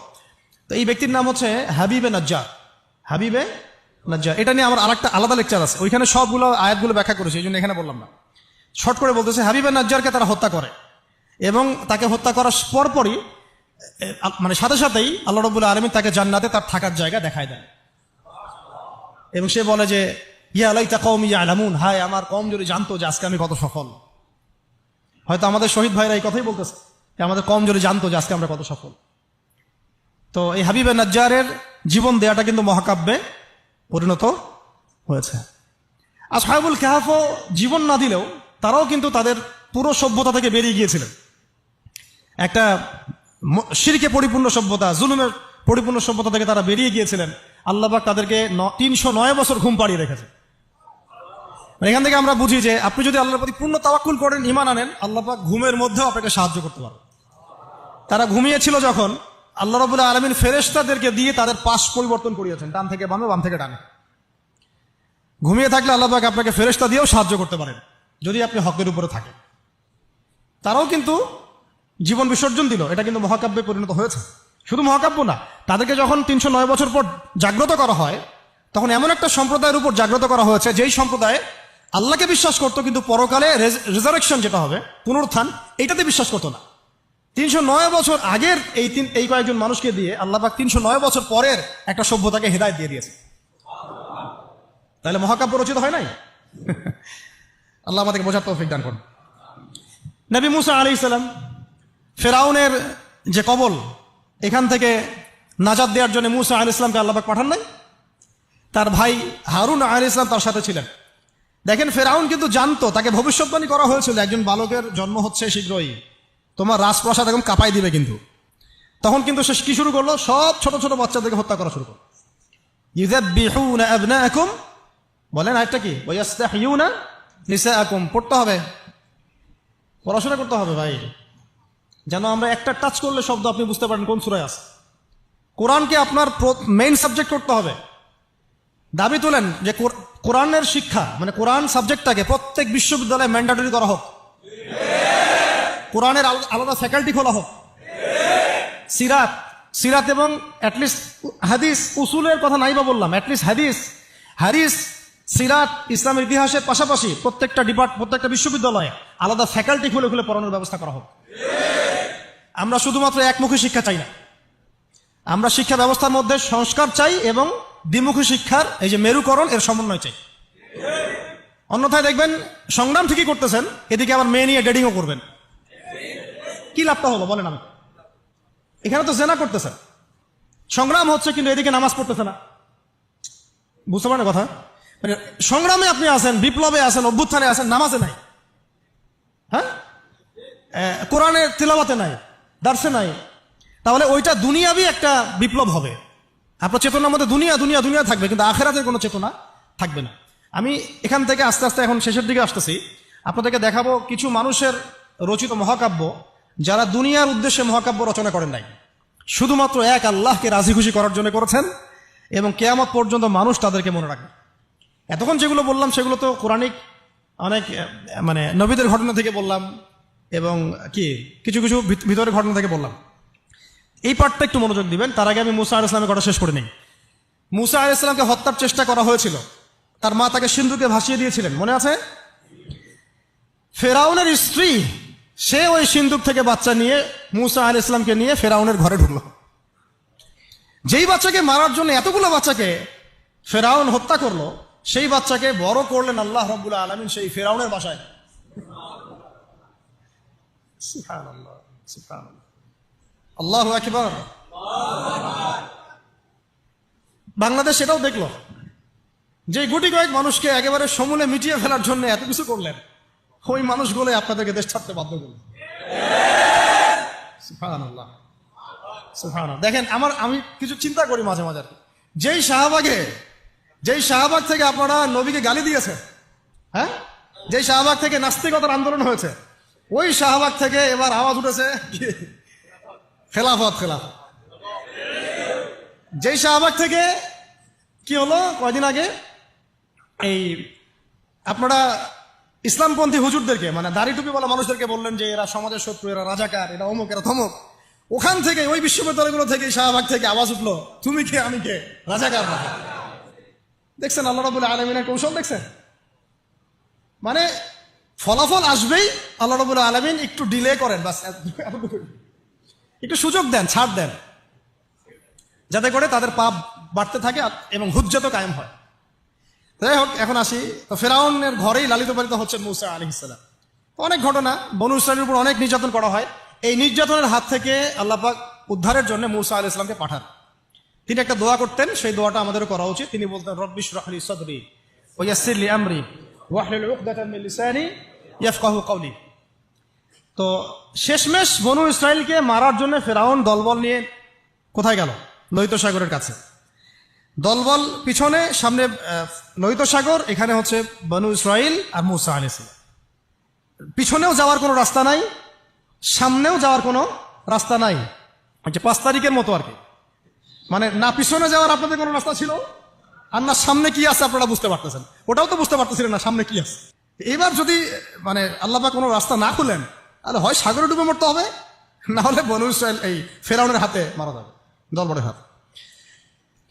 তো এই ব্যক্তির নাম হচ্ছে হাবিবে নাজ্জার। হাবিবে নাজ্জার, এটা নিয়ে আমার আরেকটা আলাদা লেকচার আছে, ওইখানে সবগুলো আয়াতগুলো ব্যাখ্যা করেছি, এই জন্য এখানে বললাম না। শর্ট করে বলতেছে, হাবিবে নাজ্জারকে তারা হত্যা করে, এবং তাকে হত্যা করার পরপরই, মানে সাথে সাথেই আল্লাহ রাব্বুল আলামিন তাকে জান্নাতে তার থাকার জায়গা দেখায় দেন, এবং সে বলে যে ইয়া লাইতা কওমি ইয়ালামুন, হায় আমার কওম যদি জানতো যে আজকে আমি কত সফল। হয়তো আমাদের শহীদ ভাইরা এই কথাই বলতেছে যে আমাদের কওম যদি জানতো যে আজকে আমরা কত সফল। তো এই হাবিবে নাজ্জারের জীবন দেয়াটা কিন্তু মহাকাব্যে পরিণত হয়েছে। আসহাবুল কাহফও জীবন না দিলেও তারাও কিন্তু তাদের পুরো সভ্যতা থেকে বেরিয়ে গিয়েছিলেন। একটা শিরকে পরিপূর্ণ সভ্যতা, জুলুমের পরিপূর্ণ সভ্যতা থেকে তারা বেরিয়ে গিয়েছিলেন। আল্লাহ পাক তাদেরকে 309 বছর ঘুম পাড়িয়ে রেখেছে। এখান থেকে আমরা বুঝি যে আপনি যদি আল্লাহর প্রতি পূর্ণ তাওয়াক্কুল করেন, ঈমান আনেন, আল্লাহ পাক ঘুমের মধ্যেও আপনাকে সাহায্য করতে পারবে। তারা ঘুমিয়েছিল যখন, আল্লাহ রাব্বুল আলামিন ফেরেশতাদেরকে দিয়ে তাদের পাশ পরিবর্তন করিয়েছেন, ডান থেকে বামে, বাম থেকে ডানে। ঘুমিয়ে থাকলে আল্লাহ পাক আপনাকে ফেরেশতা দিয়েও সাহায্য করতে পারেন যদি আপনি হকের উপরে থাকেন। তারাও কিন্তু জীবন বিসর্জন দিল, এটা কিন্তু মহাকাব্যে পরিণত হয়েছে। শুধু মহাকাব্য না, তাদেরকে যখন 309 বছর পর জাগ্রত করা হয়, তখন এমন একটা সম্প্রদায়ের উপর জাগ্রত করা হয়েছে যেই সম্প্রদায় আল্লাহকে বিশ্বাস করতো কিন্তু পরকালে রেজারেকশন যেটা হবে, পুনরুত্থান, এইটাতে বিশ্বাস করতো না। 309 বছর আগের এই কয়েকজন মানুষকে দিয়ে আল্লাহ পাক 309 বছর পরের একটা সভ্যতাকে হেদায়েত দিয়ে দিয়েছে। তাহলে মহাকাব্য রচিত হয় নাই? আল্লাহ আমাদেরকে বোঝার তৌফিক দান করুন। নবী মুসা আলাইহিস সালাম ফেরাউনের যে কবল, এখান থেকে নাজাত দেওয়ার জন্য মুসা আলাইহিস সালামকে আল্লাহ পাক পাঠান নাই, তার ভাই হারুন আলাইহিস সালাম তার সাথে ছিলেন। দেখেন, ফেরাউন কিন্তু জানতো, তাকে ভবিষ্যৎবাণী করা হয়েছিল একজন বালকের জন্ম হচ্ছে শীঘ্রই, তোমার রাজপ্রাসাদ এখন কাঁপাই দিবে। কিন্তু তখন কিন্তু সে কি শুরু করলো? সব ছোট ছোট বাচ্চাদেরকে হত্যা করা শুরু করলো। ইউযাব্বিহুনা আবনাআকুম, বলেন আরেকটা কি? ওয়ায়াস্তাহইয়ুনা নিসাআকুম। পড়তে হবে, পড়াশোনা করতে হবে ভাই, যেন আমরা একটা টাচ করলে শব্দ আপনি বুঝতে পারেন কোন সূরায় আছে। কোরআনকে আপনার মেইন সাবজেক্ট করতে হবে। দাবি তোলেন যে কোরআনের শিক্ষা, মানে কোরআন সাবজেক্টটাকে প্রত্যেক বিশ্ববিদ্যালয়ে ম্যান্ডেটরি করা হোক, কোরআনের আলাদা ফ্যাকাল্টি খোলা হোক। সিরাত এবং অ্যাটলিস্ট হাদিস, উসুলের কথা নাই বা বললাম, অ্যাটলিস্ট হাদিস, সিরাত, ইসলামের ইতিহাসের পাশাপাশি প্রত্যেকটা বিশ্ববিদ্যালয়ে আলাদা ফ্যাকাল্টি খুলে খুলে পড়ানোর ব্যবস্থা করা হোক। আমরা শুধুমাত্র একমুখী শিক্ষা চাই না, আমরা শিক্ষা ব্যবস্থার মধ্যে সংস্কার চাই এবং দ্বিমুখী শিক্ষার এই যে মেরুকরণ, এর সমন্বয় চাই। অন্যথায় দেখবেন সংগ্রাম ঠিকই করতেছেন, এদিকে আবার মেয়ে নিয়ে ডেটিংও করবেন। কি লাভটা হলো বলেন? আমি এখানে তো জেনা করতেছেন, সংগ্রাম হচ্ছে, কিন্তু এদিকে নামাজ পড়তেছে না। বুঝতে পারেন কথা? মানে সংগ্রামে আপনি আছেন, বিপ্লবে আছেন, অভ্যুত্থানে আছেন, নামাজে নাই, হ্যাঁ, কোরআনের তিলাওয়াতে নাই, দার্সে নাই। তাহলে ওইটা দুনিয়াবি একটা বিপ্লব হবে। আপনার চেতনার মধ্যে দুনিয়া থাকবে, কিন্তু আখিরাতের কোনো চেতনা থাকবে না। আমি এখান থেকে আস্তে আস্তে এখন শেষের দিকে আসতেছি, আপনাদেরকে দেখাবো কিছু মানুষের রচিত মহাকাব্য যারা দুনিয়ার উদ্দেশ্যে মহাকাব্য রচনা করেন নাই, শুধুমাত্র এক আল্লাহকে রাজি খুশি করার জন্য করেছেন, এবং কিয়ামত পর্যন্ত মানুষ তাদেরকে মনে রাখবে। এতক্ষণ যেগুলো বললাম সেগুলো তো কোরআনিক অনেক, মানে নবীদের ঘটনা থেকে বললাম, এবং কিছু ভিতরের ঘটনা থেকে বললাম। এই পার্টটা একটু মনোযোগ দিবেন। তার আগে আমি মুসা আলাইহিস সালামের কথা শেষ করে নিই। মুসা আলাইহিস সালামকে হত্যার চেষ্টা করা হয়েছিল, তার মা তাকে সিন্ধুকে ভাসিয়ে দিয়েছিলেন, মনে আছে? ফেরাউনের স্ত্রী, সে ওই সিন্ধুক থেকে বাচ্চা নিয়ে মুসা আলাইহিস সালামকে নিয়ে ফেরাউনের ঘরে ঢুকলো। যেই বাচ্চাকে মারার জন্য এতগুলো বাচ্চাকে ফেরাউন হত্যা করলো, সেই বাচ্চাকে বড় করলেন আল্লাহ রাব্বুল আলামিন সেই ফেরাউনের বাসায়। সুবহানাল্লাহ, সুবহানাল্লাহ, আল্লাহু আকবার। বাংলাদেশ এটাও দেখলো যে গুটি কয়েক মানুষকে একেবারে সমূলে মিটিয়ে ফেলার জন্য এত কিছু করলেন, ওই মানুষগুলো আপনাদেরকে দেশ ছাড়তে বাধ্য করলেন। সুবহানাল্লাহ, সুবহানাল্লাহ। দেখেন, আমি কিছু চিন্তা করি মাঝে মাঝে, যেই শাহবাগ থেকে আপনারা নবীকে গালি দিয়েছেন, হ্যাঁ, যেই শাহবাগ থেকে নাস্তিকতার আন্দোলন হয়েছে, ওই শাহবাগ থেকে এবার আওয়াজ উঠেছে খেলাফত। যেই শাহবাগ থেকে কি হলো কয়দিন আগে, এই আপনারা ইসলামপন্থী হুজুরদেরকে, মানে দাড়ি টুপিওয়ালা মানুষদেরকে বললেন যে এরা সমাজের শত্রু, এরা রাজাকার, এরা অমুক, এরা থমক। ওখান থেকে, ওই বিশ্ববিদ্যালয়গুলো থেকে, শাহবাগ থেকে আওয়াজ উঠলো, তুমি কে আমি কে, রাজাকার। দেখছেন আল্লাহ রাব্বুল আলামিনের কৌশল? দেখছেন, মানে ফলাফল আসবেই, আল্লাহ রাব্বুল আলামিন একটু ডিলে করেন, বাস একটু সুযোগ দেন, ছাড় দেন, যাতে করে তাদের পাপ বাড়তে থাকে এবং হুজ্জত কায়েম হয়। যাই হোক, এখন আসি, তো ফেরাউনের ঘরেই লালিত পালিত হচ্ছেন মুসা আলাইহিস সালাম। অনেক ঘটনা, বনু ইসরাইলের উপর অনেক নির্যাতন করা হয়। এই নির্যাতনের হাত থেকে আল্লাহ পাক উদ্ধারের জন্য মুসা আলাইহিস সালামকে পাঠান। তিনি একটা দোয়া করতেন, সেই দোয়াটা আমাদেরও করা উচিত। তিনি বলতেন, রব্বি ইশরাহ লি সাদরি ওয়া ইয়াসসির লি আমরি ওয়াহলুল উকদাতাম মিন লিসানি ইয়াফকাহু কওলি। তো শেষমেশ বনু ইসরাইলকে মারার জন্য ফেরাউন দলবল নিয়ে কোথায় গেল? লোহিত সাগরের কাছে। দলবল পিছনে, সামনে লোহিত সাগর, এখানে হচ্ছে বনু ইসরাইল আর মূসা আলাইহিস সালাম। পিছনেও যাওয়ার কোনো রাস্তা নাই, সামনেও যাওয়ার কোনো রাস্তা নাই। 5 তারিখের মতো আর কি, মানে না পিছনে যাওয়ার আপনাদের কোনো রাস্তা ছিল, আর না সামনে কি আছে আপনারা বুঝতে পারতেছেন, ওটাও তো বুঝতে পারতেছিলেন না সামনে কি আছে। এবার যদি মানে আল্লাহ পাক কোনো রাস্তা না খুলেন, তাহলে হয় সাগরে ডুবে মরতে হবে, না হলে বনু ইসরাইল এই ফেরাউনের হাতে মারা যাবে, দলবলের হাতে।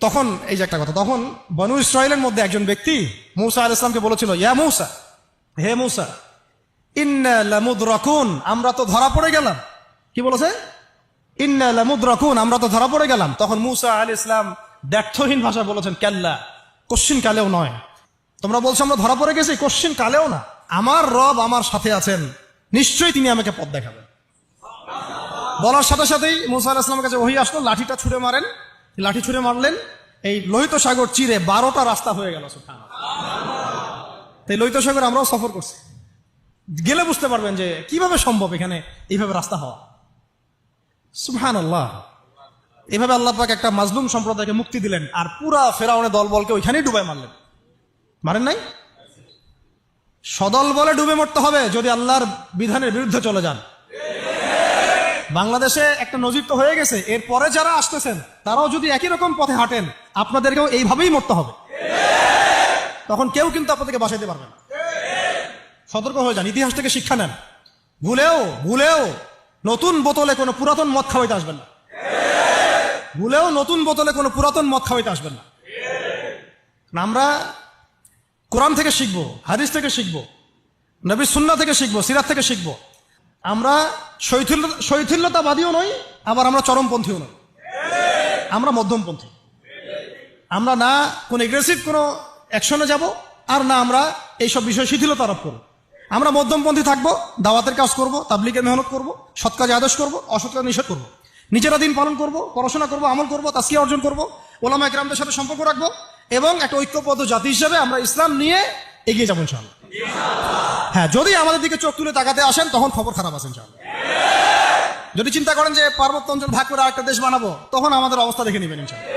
তখন এই যে একটা কথা, তখন বনু ইসরাইলের মধ্যে একজন ব্যক্তি মূসা আলাইহিস সালামকে বলেছিল, ইয়া মূসা, হে মূসা, ইন্না লামুদরাকুন, আমরা তো ধরা পড়ে গেলাম। কি বলেছে? ইন্না লামুদরাকুন, আমরা তো ধরা পড়ে গেলাম। তখন মূসা আলাইহিস সালাম ব্যর্থহীন ভাষায় বলেছেন, কাল্লা, কোশ্চিন কালেও নয়। তোমরা বলছো আমরা ধরা পড়ে গেছি, কোশ্চিন কালেও না। আমার রব আমার সাথে আছেন, নিশ্চয়ই তিনি আমাকে পথ দেখাবেন। বলার সাথে সাথেই মূসা আলাইহিস সালামের কাছে ওহী আসলো, লাঠিটা ছুঁড়ে মারেন। লাঠি ছুঁড়ে মারলেন, এই লোহিত সাগর চিরে 12টা রাস্তা হয়ে গেল। সুবহানাল্লাহ। এই লোহিত সাগর আমরাও সফর করছি, গেলে বুঝতে পারবেন যে কিভাবে সম্ভব এখানে এইভাবে রাস্তা হওয়া। সুবহানাল্লাহ। এভাবে আল্লাহ পাক একটা মাজলুম সম্প্রদায়কে মুক্তি দিলেন, আর পুরা ফেরাউনের দলবলকে ওইখানেই ডুবাই মারলেন। মারেন নাই? সদল বলে ডুবে মরতে হবে যদি আল্লাহর বিধানের বিরুদ্ধে চলে যান। বাংলাদেশে একটা নজির তো হয়ে গেছে, এরপরে যারা আসতেছেন তারাও যদি একই রকম পথে হাঁটেন, আপনাদেরকেও এইভাবেই মরতে হবে। তখন কেউ কিন্তু আপনাদেরকে বাঁচাইতে পারবে না। সতর্ক হয়ে যান, ইতিহাস থেকে শিক্ষা নেন। ভুলেও নতুন বোতলে কোনো পুরাতন মদ খাওয়াইতে আসবেন না। ভুলেও নতুন বোতলে কোনো পুরাতন মদ খাওয়াইতে আসবেন না। আমরা কোরআন থেকে শিখবো, হাদিস থেকে শিখবো, নবীর সুন্নাহ থেকে শিখবো, সিরাত থেকে শিখবো। আমরা শৈথিল্যতাবাদীও নই, আবার আমরা চরমপন্থীও নই, আমরা মধ্যমপন্থী। আমরা না কোন এগ্রেসিভ কোনো অ্যাকশনে যাব, আর না আমরা এইসব বিষয়ে শিথিলতা আরোপ করবো। আমরা মধ্যমপন্থী থাকবো, দাওয়াতের কাজ করব, তাবলীগের মেহনত করব, সৎ কাজে আদেশ করব, অসৎ কাজে নিষেধ করব, নিজেরা দিন পালন করব, পড়াশোনা করব, আমল করব, তাসকিয়া অর্জন করব, ওলামা ইকরামদের সাথে সম্পর্ক রাখবো, এবং একটা ঐক্যবদ্ধ জাতি হিসেবে আমরা ইসলাম নিয়ে এগিয়ে যাবো ইনশাআল্লাহ। হ্যাঁ, যদি আমাদের দিকে চোখ তুলে তাকাতে আসেন তখন খবর খারাপ আছে ইনশাআল্লাহ। যদি চিন্তা করেন যে পার্বত্য অঞ্চল ভাগ করে আরেকটা দেশ বানাবো, তখন আমাদের অবস্থা দেখে নেবেন ইনশাআল্লাহ।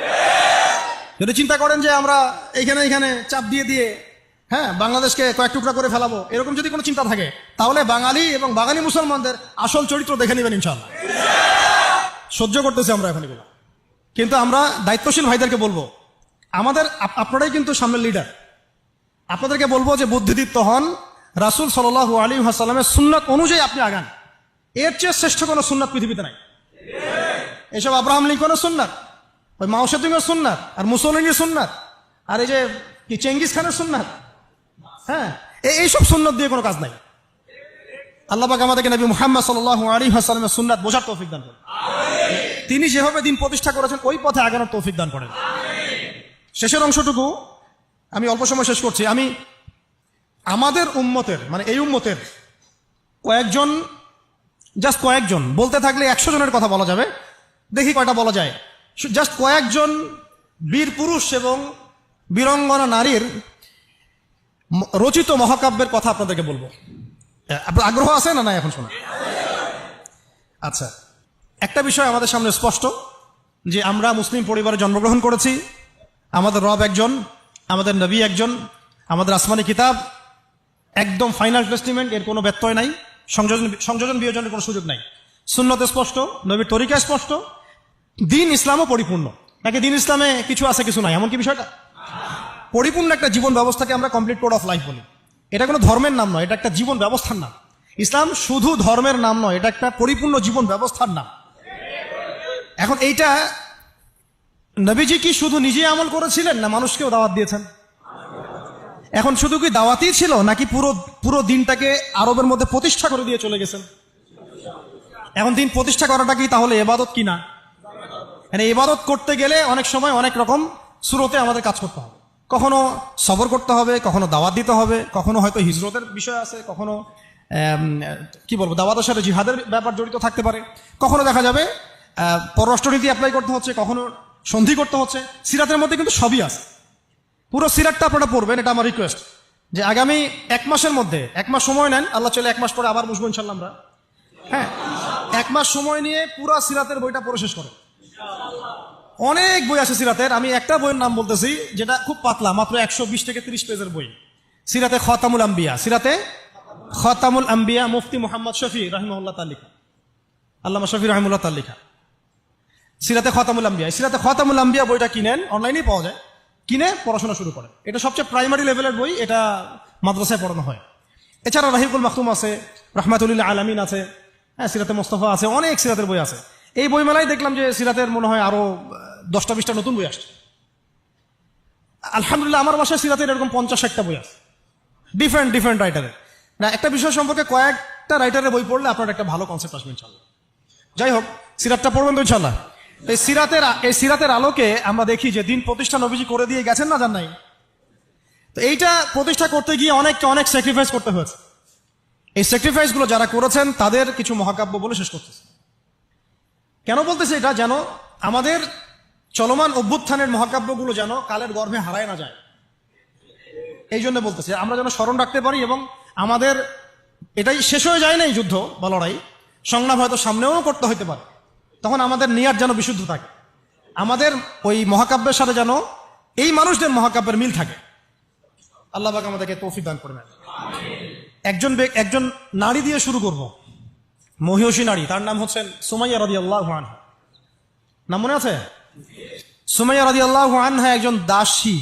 যদি চিন্তা করেন যে আমরা এইখানে চাপ দিয়ে হ্যাঁ বাংলাদেশকে কয়েক টুকরা করে ফেলাবো, এরকম যদি কোনো চিন্তা থাকে, তাহলে বাঙালি এবং বাঙালি মুসলমানদের আসল চরিত্র দেখে নেবেন ইনশাআল্লাহ। সহ্য করতেছি আমরা এখন এগুলো, কিন্তু আমরা দায়িত্বশীল ভাইদেরকে বলবো, আপনারাই কিন্তু সামনের লিডার। আপনাদেরকে বলবো যে বুদ্ধিদীপ্ত হন, রাসূল সাল্লাল্লাহু আলাইহি ওয়াসাল্লামের সুন্নাত অনুযায়ী আপনি আগান। এর চেয়ে শ্রেষ্ঠ কোনো সুন্নাত পৃথিবীতে নাই। এসব আব্রাহাম লিঙ্কনের সুন্নাত, ওই মাও সেতুংয়ের সুন্নাত, আর মুসলিনের সুন্নাত, আর এই যে কি চেঙ্গিস খানের সুন্নাত, হ্যাঁ এইসব সুন্নাত দিয়ে কোনো কাজ নাই। আল্লাহ পাক আমাদেরকে নবী মুহাম্মদ সাল্লাল্লাহু আলাইহি ওয়াসাল্লামের সুন্নাত বোঝার তৌফিক দান করেন। তিনি যেভাবে দিন প্রতিষ্ঠা করেছেন ওই পথে আগানোর তৌফিক দান করেন। শেষের অংশটুকু আমি অল্প সময় শেষ করছি। আমি আমাদের উম্মতের, মানে এই উম্মতের কয়েকজন বলতে থাকলে 100 জনের কথা বলা যাবে, দেখি কয়টা বলা যায়। জাস্ট কয়েকজন বীর পুরুষ এবং বীরঙ্গনা নারীর রচিত মহাকাব্যের কথা আপনাদেরকে বলবো। আপনার আগ্রহ আছে না? এখন শোনা। আচ্ছা, একটা বিষয় আমাদের সামনে স্পষ্ট যে আমরা মুসলিম পরিবারে জন্মগ্রহণ করেছি, আমাদের রব একজন, আমাদের নবী একজন, আমাদের আসমানি কিতাব একদম ফাইনাল টেস্টিমেন্ট, এর কোনো ব্যত্যয় নাই, সংযোজন বিয়োজনের কোনো সুযোগ নাই। সুন্নতে স্পষ্ট, নবীর তরিকা স্পষ্ট, দিন ইসলামও পরিপূর্ণ। নাকি দিন ইসলামে কিছু আছে কিছু নাই, এমন কি বিষয়টা? পরিপূর্ণ একটা জীবন ব্যবস্থাকে আমরা কমপ্লিট কোড অফ লাইফ বলি। এটা কোনো ধর্মের নাম নয়, এটা একটা জীবন ব্যবস্থার নাম। ইসলাম শুধু ধর্মের নাম নয়, এটা একটা পরিপূর্ণ জীবন ব্যবস্থার নাম। এখন এইটা নবীজি কি শুধু নিজে আমল করেছিলেন, না মানুষকেও দাওয়াত দিয়েছেন? এখন শুধু কি দাওয়াতই ছিল, নাকি পুরো দিনটাকে আরবের মধ্যে প্রতিষ্ঠা করে দিয়ে চলে গেছেন? এখন দিন প্রতিষ্ঠা করাটা কি তাহলে ইবাদত কি না? মানে ইবাদত করতে গেলে অনেক সময় অনেক রকম সুরতে আমাদের কাজ করতে হবে। কখনো সবর করতে হবে, কখনো দাওয়াত দিতে হবে, কখনো হয়তো হিজরতের বিষয় আছে, কখনো কি বলবো দাওয়াতের সাথে জিহাদের ব্যাপার জড়িত থাকতে পারে, কখনো দেখা যাবে পররাষ্ট্রনীতি অ্যাপ্লাই করতে হচ্ছে, কখনো সন্ধি করতে হচ্ছে। সিরাতের মধ্যে কিন্তু সবই আছে। পুরো সিরাতটা আপনারা পড়বেন, এটা আমার রিকোয়েস্ট, যে আগামী 1 মাসের মধ্যে 1 মাস সময় নেন, আল্লাহ চলে 1 মাস পরে আবার বসবো ইনশাল্লাহ আমরা। হ্যাঁ, 1 মাস সময় নিয়ে পুরো সিরাতের বইটা পড়ে শেষ করেন। অনেক বই আছে সিরাতের, আমি একটা বইয়ের নাম বলতেছি যেটা খুব পাতলা, মাত্র 120 থেকে 30 পেজের বই, সিরাতে খতামুল আম্বিয়া। সিরাতে খতামুল আম্বিয়া, মুফতি মোহাম্মদ শফি রাহিমাহুল্লাহ তাআলা লিখা, আল্লামা শফি রাহিমাহুল্লাহ তাআলা লিখা সিরাতে খতামুল আম্বিয়া। সিরাতে খতামুল আম্বিয়া বইটা কিনেন, অনলাইনেই পাওয়া যায়, কিনে পড়াশোনা শুরু করেন। এটা সবচেয়ে প্রাইমারি লেভেলের বই, এটা মাদ্রাসায় পড়ানো হয়। এছাড়া রাহিকুল মাখতুম আছে, রাহমাতুল্লিল আলামিন আছে, হ্যাঁ, সিরাতে মোস্তফা আছে, অনেক সিরাতের বই আছে। এই বইমেলায় দেখলাম যে সিরাতের মনে হয় আরো 10টা-20টা নতুন বই আসছে। আলহামদুলিল্লাহ, আমার বাসায় সিরাতের এরকম 50-60টা বই আছে, ডিফারেন্ট ডিফারেন্ট রাইটারের। না, একটা বিষয় সম্পর্কে কয়েকটা রাইটারের বই পড়লে আপনার একটা ভালো কনসেপ্ট আসবে ইনশাল্লাহ। যাই হোক, সিরাতটা পড়বেন তো ইনশাল্লাহ। এই সিরাতের আলোকে আমরা দেখি যে দিন প্রতিষ্ঠা নবীজি করে দিয়ে গেছেন না, জান নাই? তো এইটা প্রতিষ্ঠা করতে গিয়ে অনেককে অনেক স্যাক্রিফাইস করতে হয়েছে। এই স্যাক্রিফাইস গুলো যারা করেছেন তাদের কিছু মহাকাব্য বলে শেষ করতেছে। কেন বলতেছে এটা? যেন আমাদের চলমান অভ্যুত্থানের মহাকাব্যগুলো যেন কালের গর্ভে হারায় না যায়, এই জন্য বলতেছে। আমরা যেন স্মরণ রাখতে পারি, এবং আমাদের এটাই শেষ হয়ে যায় না এই যুদ্ধ বা লড়াই, সংগ্রাম হয়তো সামনেও করতে হইতে পারে, তখন আমাদের নিয়াত যেন বিশুদ্ধ থাকে, আমাদের ওই মহাকাব্যের সাথে যেন এই মানুষদের মহাকাব্যের মিল থাকে। আল্লাহ পাক আমাদেরকে তৌফিক দান করবেন। একজন নারী দিয়ে শুরু করব, মহিষী নারী, তার নাম হচ্ছেন সুমাইয়া রাদিয়াল্লাহু আনহা। নাম মনে আছে? সুমাইয়া রাদিয়াল্লাহু আনহা একজন দাসী,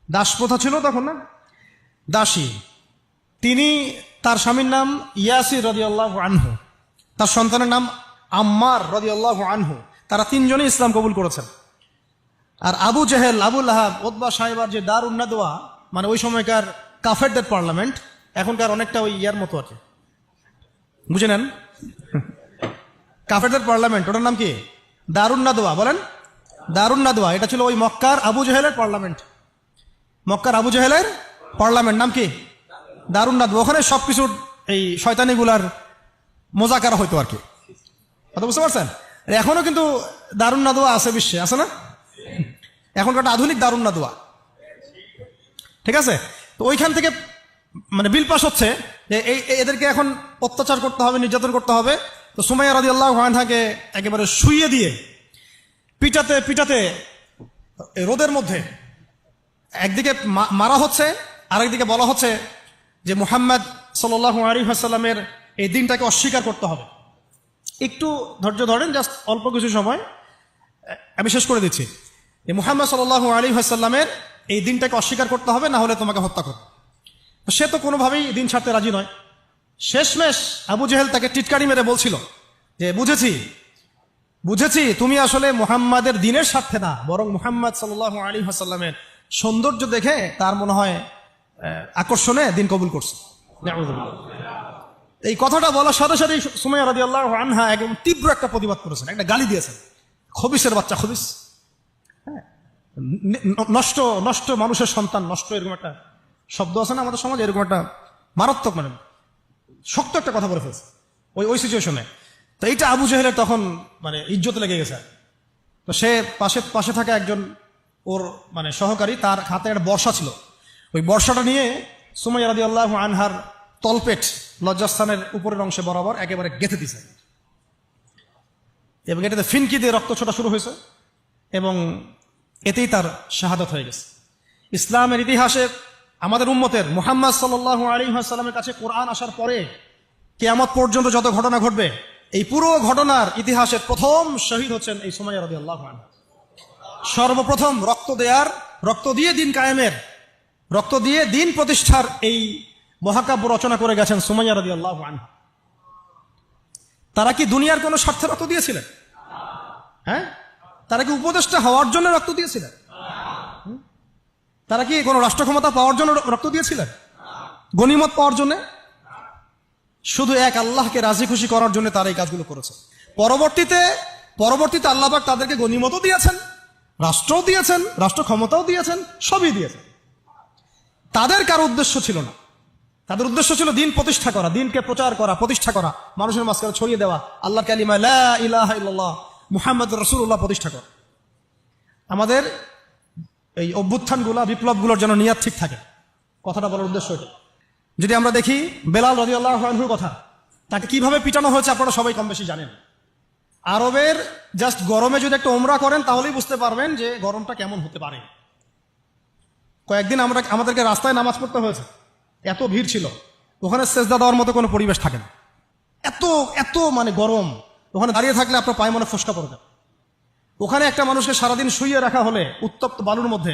দাস প্রথা ছিল তখন না, দাসী। তিনি, তার স্বামীর নাম ইয়াসির রাদিয়াল্লাহু আনহু, তার সন্তানের নাম আম্মার রাদিয়াল্লাহু আনহু। তারা 3 জনই ইসলাম কবুল করেছেন। আর আবু জেহেল, আবু লাহাব, উতবা সাহেবার যে দারুন নাদওয়া, মানে ওই সময়কার কাফেরদের পার্লামেন্ট, এখনকার অনেকটা ওই ইয়ার মতো আছে, বুঝে নেন, কাফেরদের পার্লামেন্ট, ওটার নাম কি? দারুন নাদওয়া। বলেন, দারুন নাদওয়া। এটা ছিল ওই মক্কার আবু জেহেলের পার্লামেন্ট। মক্কার আবু জেহেলের পার্লামেন্ট নাম কি? দারুন নাদওয়া। ওখানে সবকিছুর এই শয়তানিগুলার মোজাকারা হইতো আর কি, কথা বুঝতে পারছেন? এখনো কিন্তু দারুন নাদওয়া আছে বিশ্বে, আছে না? এখনকার আধুনিক দারুন নাদওয়া, ঠিক আছে? তো ওইখান থেকে মানে বিল পাস হচ্ছে যে এদেরকে এখন অত্যাচার করতে হবে, নির্যাতন করতে হবে। তো সুমাইয়া রাদিয়াল্লাহু আনহাকে একেবারে শুইয়ে দিয়ে পিটাতে পিটাতে রোদের মধ্যে একদিকে মারা হচ্ছে, আরেকদিকে বলা হচ্ছে যে মুহাম্মদ সাল্লাল্লাহু আলাইহি ওয়াসাল্লামের এই দিনটাকে অস্বীকার করতে হবে। একটু ধৈর্য ধরেন, জাস্ট অল্প কিছু সময়, আমি শেষ করে দিচ্ছি। মুহাম্মদ সাল্লাল্লাহু আলাইহি ওয়াসাল্লামের এই দিনটাকে অস্বীকার করতে হবে, না হলে তোমাকে হত্যা করবে। সে তো কোনোভাবেই দিন ছাড়তে রাজি নয়। শেষমেশ আবু জেহেল তাকে টিটকারি মেরে বলছিল যে বুঝেছি তুমি আসলে মুহাম্মাদের দিনের স্বার্থে না, বরং মুহাম্মদ সাল্লাল্লাহু আলাইহি ওয়াসাল্লামের সৌন্দর্য দেখে তার মনে হয় আকর্ষণে দিন কবুল করছে। এই কথাটা বলার সাথে সাথে সুমাইয়া রাদিয়াল্লাহু আনহা একদম তীব্র একটা প্রতিবাদ করেছেন, একটা গালি দিয়েছেন, খবিসের বাচ্চা, খবিস, হ্যাঁ, নষ্ট নষ্ট মানুষের সন্তান, নষ্ট, এরকম একটা শব্দ আছে না আমাদের সমাজে, এরকম একটা মারাত্মক, মানে শক্ত একটা কথা বলে ফেলছে ওই সিচুয়েশনে। তো এইটা আবু জেহেলের তখন মানে ইজ্জতে লেগে গেছে। তো সে পাশে থাকা একজন ওর মানে সহকারী, তার হাতে একটা বর্ষা ছিল, ওই বর্ষাটা নিয়ে সুমাইয়া রাদিয়াল্লাহু আনহার তলপেট, লজ্জাস্থানের উপরের অংশে বরাবর একেবারে গেঁথে দিছে, এবং এটাতে ফিনকি দিয়ে রক্ত ছোটা শুরু হয়েছে, এবং এতেই তার শাহাদাত হয়ে গেছে। ইসলামের ইতিহাসে আমাদের উম্মতের মুহাম্মদ সাল্লাল্লাহু আলাইহি ওয়াসাল্লামের কাছে কোরআন আসার পরে কিয়ামত পর্যন্ত যত ঘটনা ঘটবে, এই পুরো ঘটনার ইতিহাসের প্রথম শহীদ হচ্ছেন এই সুমাইয়া রাদিয়াল্লাহু আনহা। সর্বপ্রথম রক্ত দিয়ে দিন কায়েমের, রক্ত দিয়ে দিন প্রতিষ্ঠার এই মহাকাব্য রচনা করে গেছেন সুমাইয়া রাদিয়াল্লাহু আনহা। তারা কি দুনিয়ার কোনো স্বার্থে রক্ত দিয়েছিলেন? হ্যাঁ, তারা কি উপদেষ্টা হওয়ার জন্য রক্ত দিয়েছিলেন? তারা কি কোনো রাষ্ট্র ক্ষমতা পাওয়ার জন্য রক্ত দিয়েছিলেন? গনিমত পাওয়ার জন্য? শুধু এক আল্লাহকে রাজি খুশি করার জন্য তারা এই কাজগুলো করেছে। পরবর্তীতে আল্লাহ পাক তাদেরকে গনিমতও দিয়েছেন, রাষ্ট্রও দিয়েছেন, রাষ্ট্র ক্ষমতাও দিয়েছেন, সবই দিয়েছেন। তাদের কারো উদ্দেশ্য ছিল না, তাদের উদ্দেশ্য ছিল দিন প্রতিষ্ঠা করা, দিনকে প্রচার করা, প্রতিষ্ঠা করা, মানুষের মাঝখানে ছড়িয়ে দেওয়া আল্লাহর কালিমা লা ইলাহা ইল্লাল্লাহ মুহাম্মাদুর রাসূলুল্লাহ প্রতিষ্ঠা করা। আমাদের এই অভ্যুত্থানগুলো, বিপ্লবগুলোর যেন নিয়াত ঠিক থাকে। কথাটা বলার উদ্দেশ্য এটা। যদি আমরা দেখি বেলাল রাদিয়াল্লাহু আনহুর কথা, তাকে কিভাবে পিটানো হয়েছে আপনারা সবাই কম বেশি জানেন। আরবের জাস্ট গরমে যদি একটা ওমরা করেন তাহলেই বুঝতে পারবেন যে গরমটা কেমন হতে পারে। কয়েকদিন আমাদেরকে রাস্তায় নামাজ পড়তে হয়েছে, এত ভিড় ছিল, ওখানে সেজদা দেওয়ার মতো কোনো পরিবেশ থাকে না, এত এত মানে গরম। ওখানে দাঁড়িয়ে থাকলে আপনার পায়ে মনে ফসকা পড়বে। ওখানে একটা মানুষকে সারাদিন শুইয়ে রাখা হলে উত্তপ্ত বালুর মধ্যে,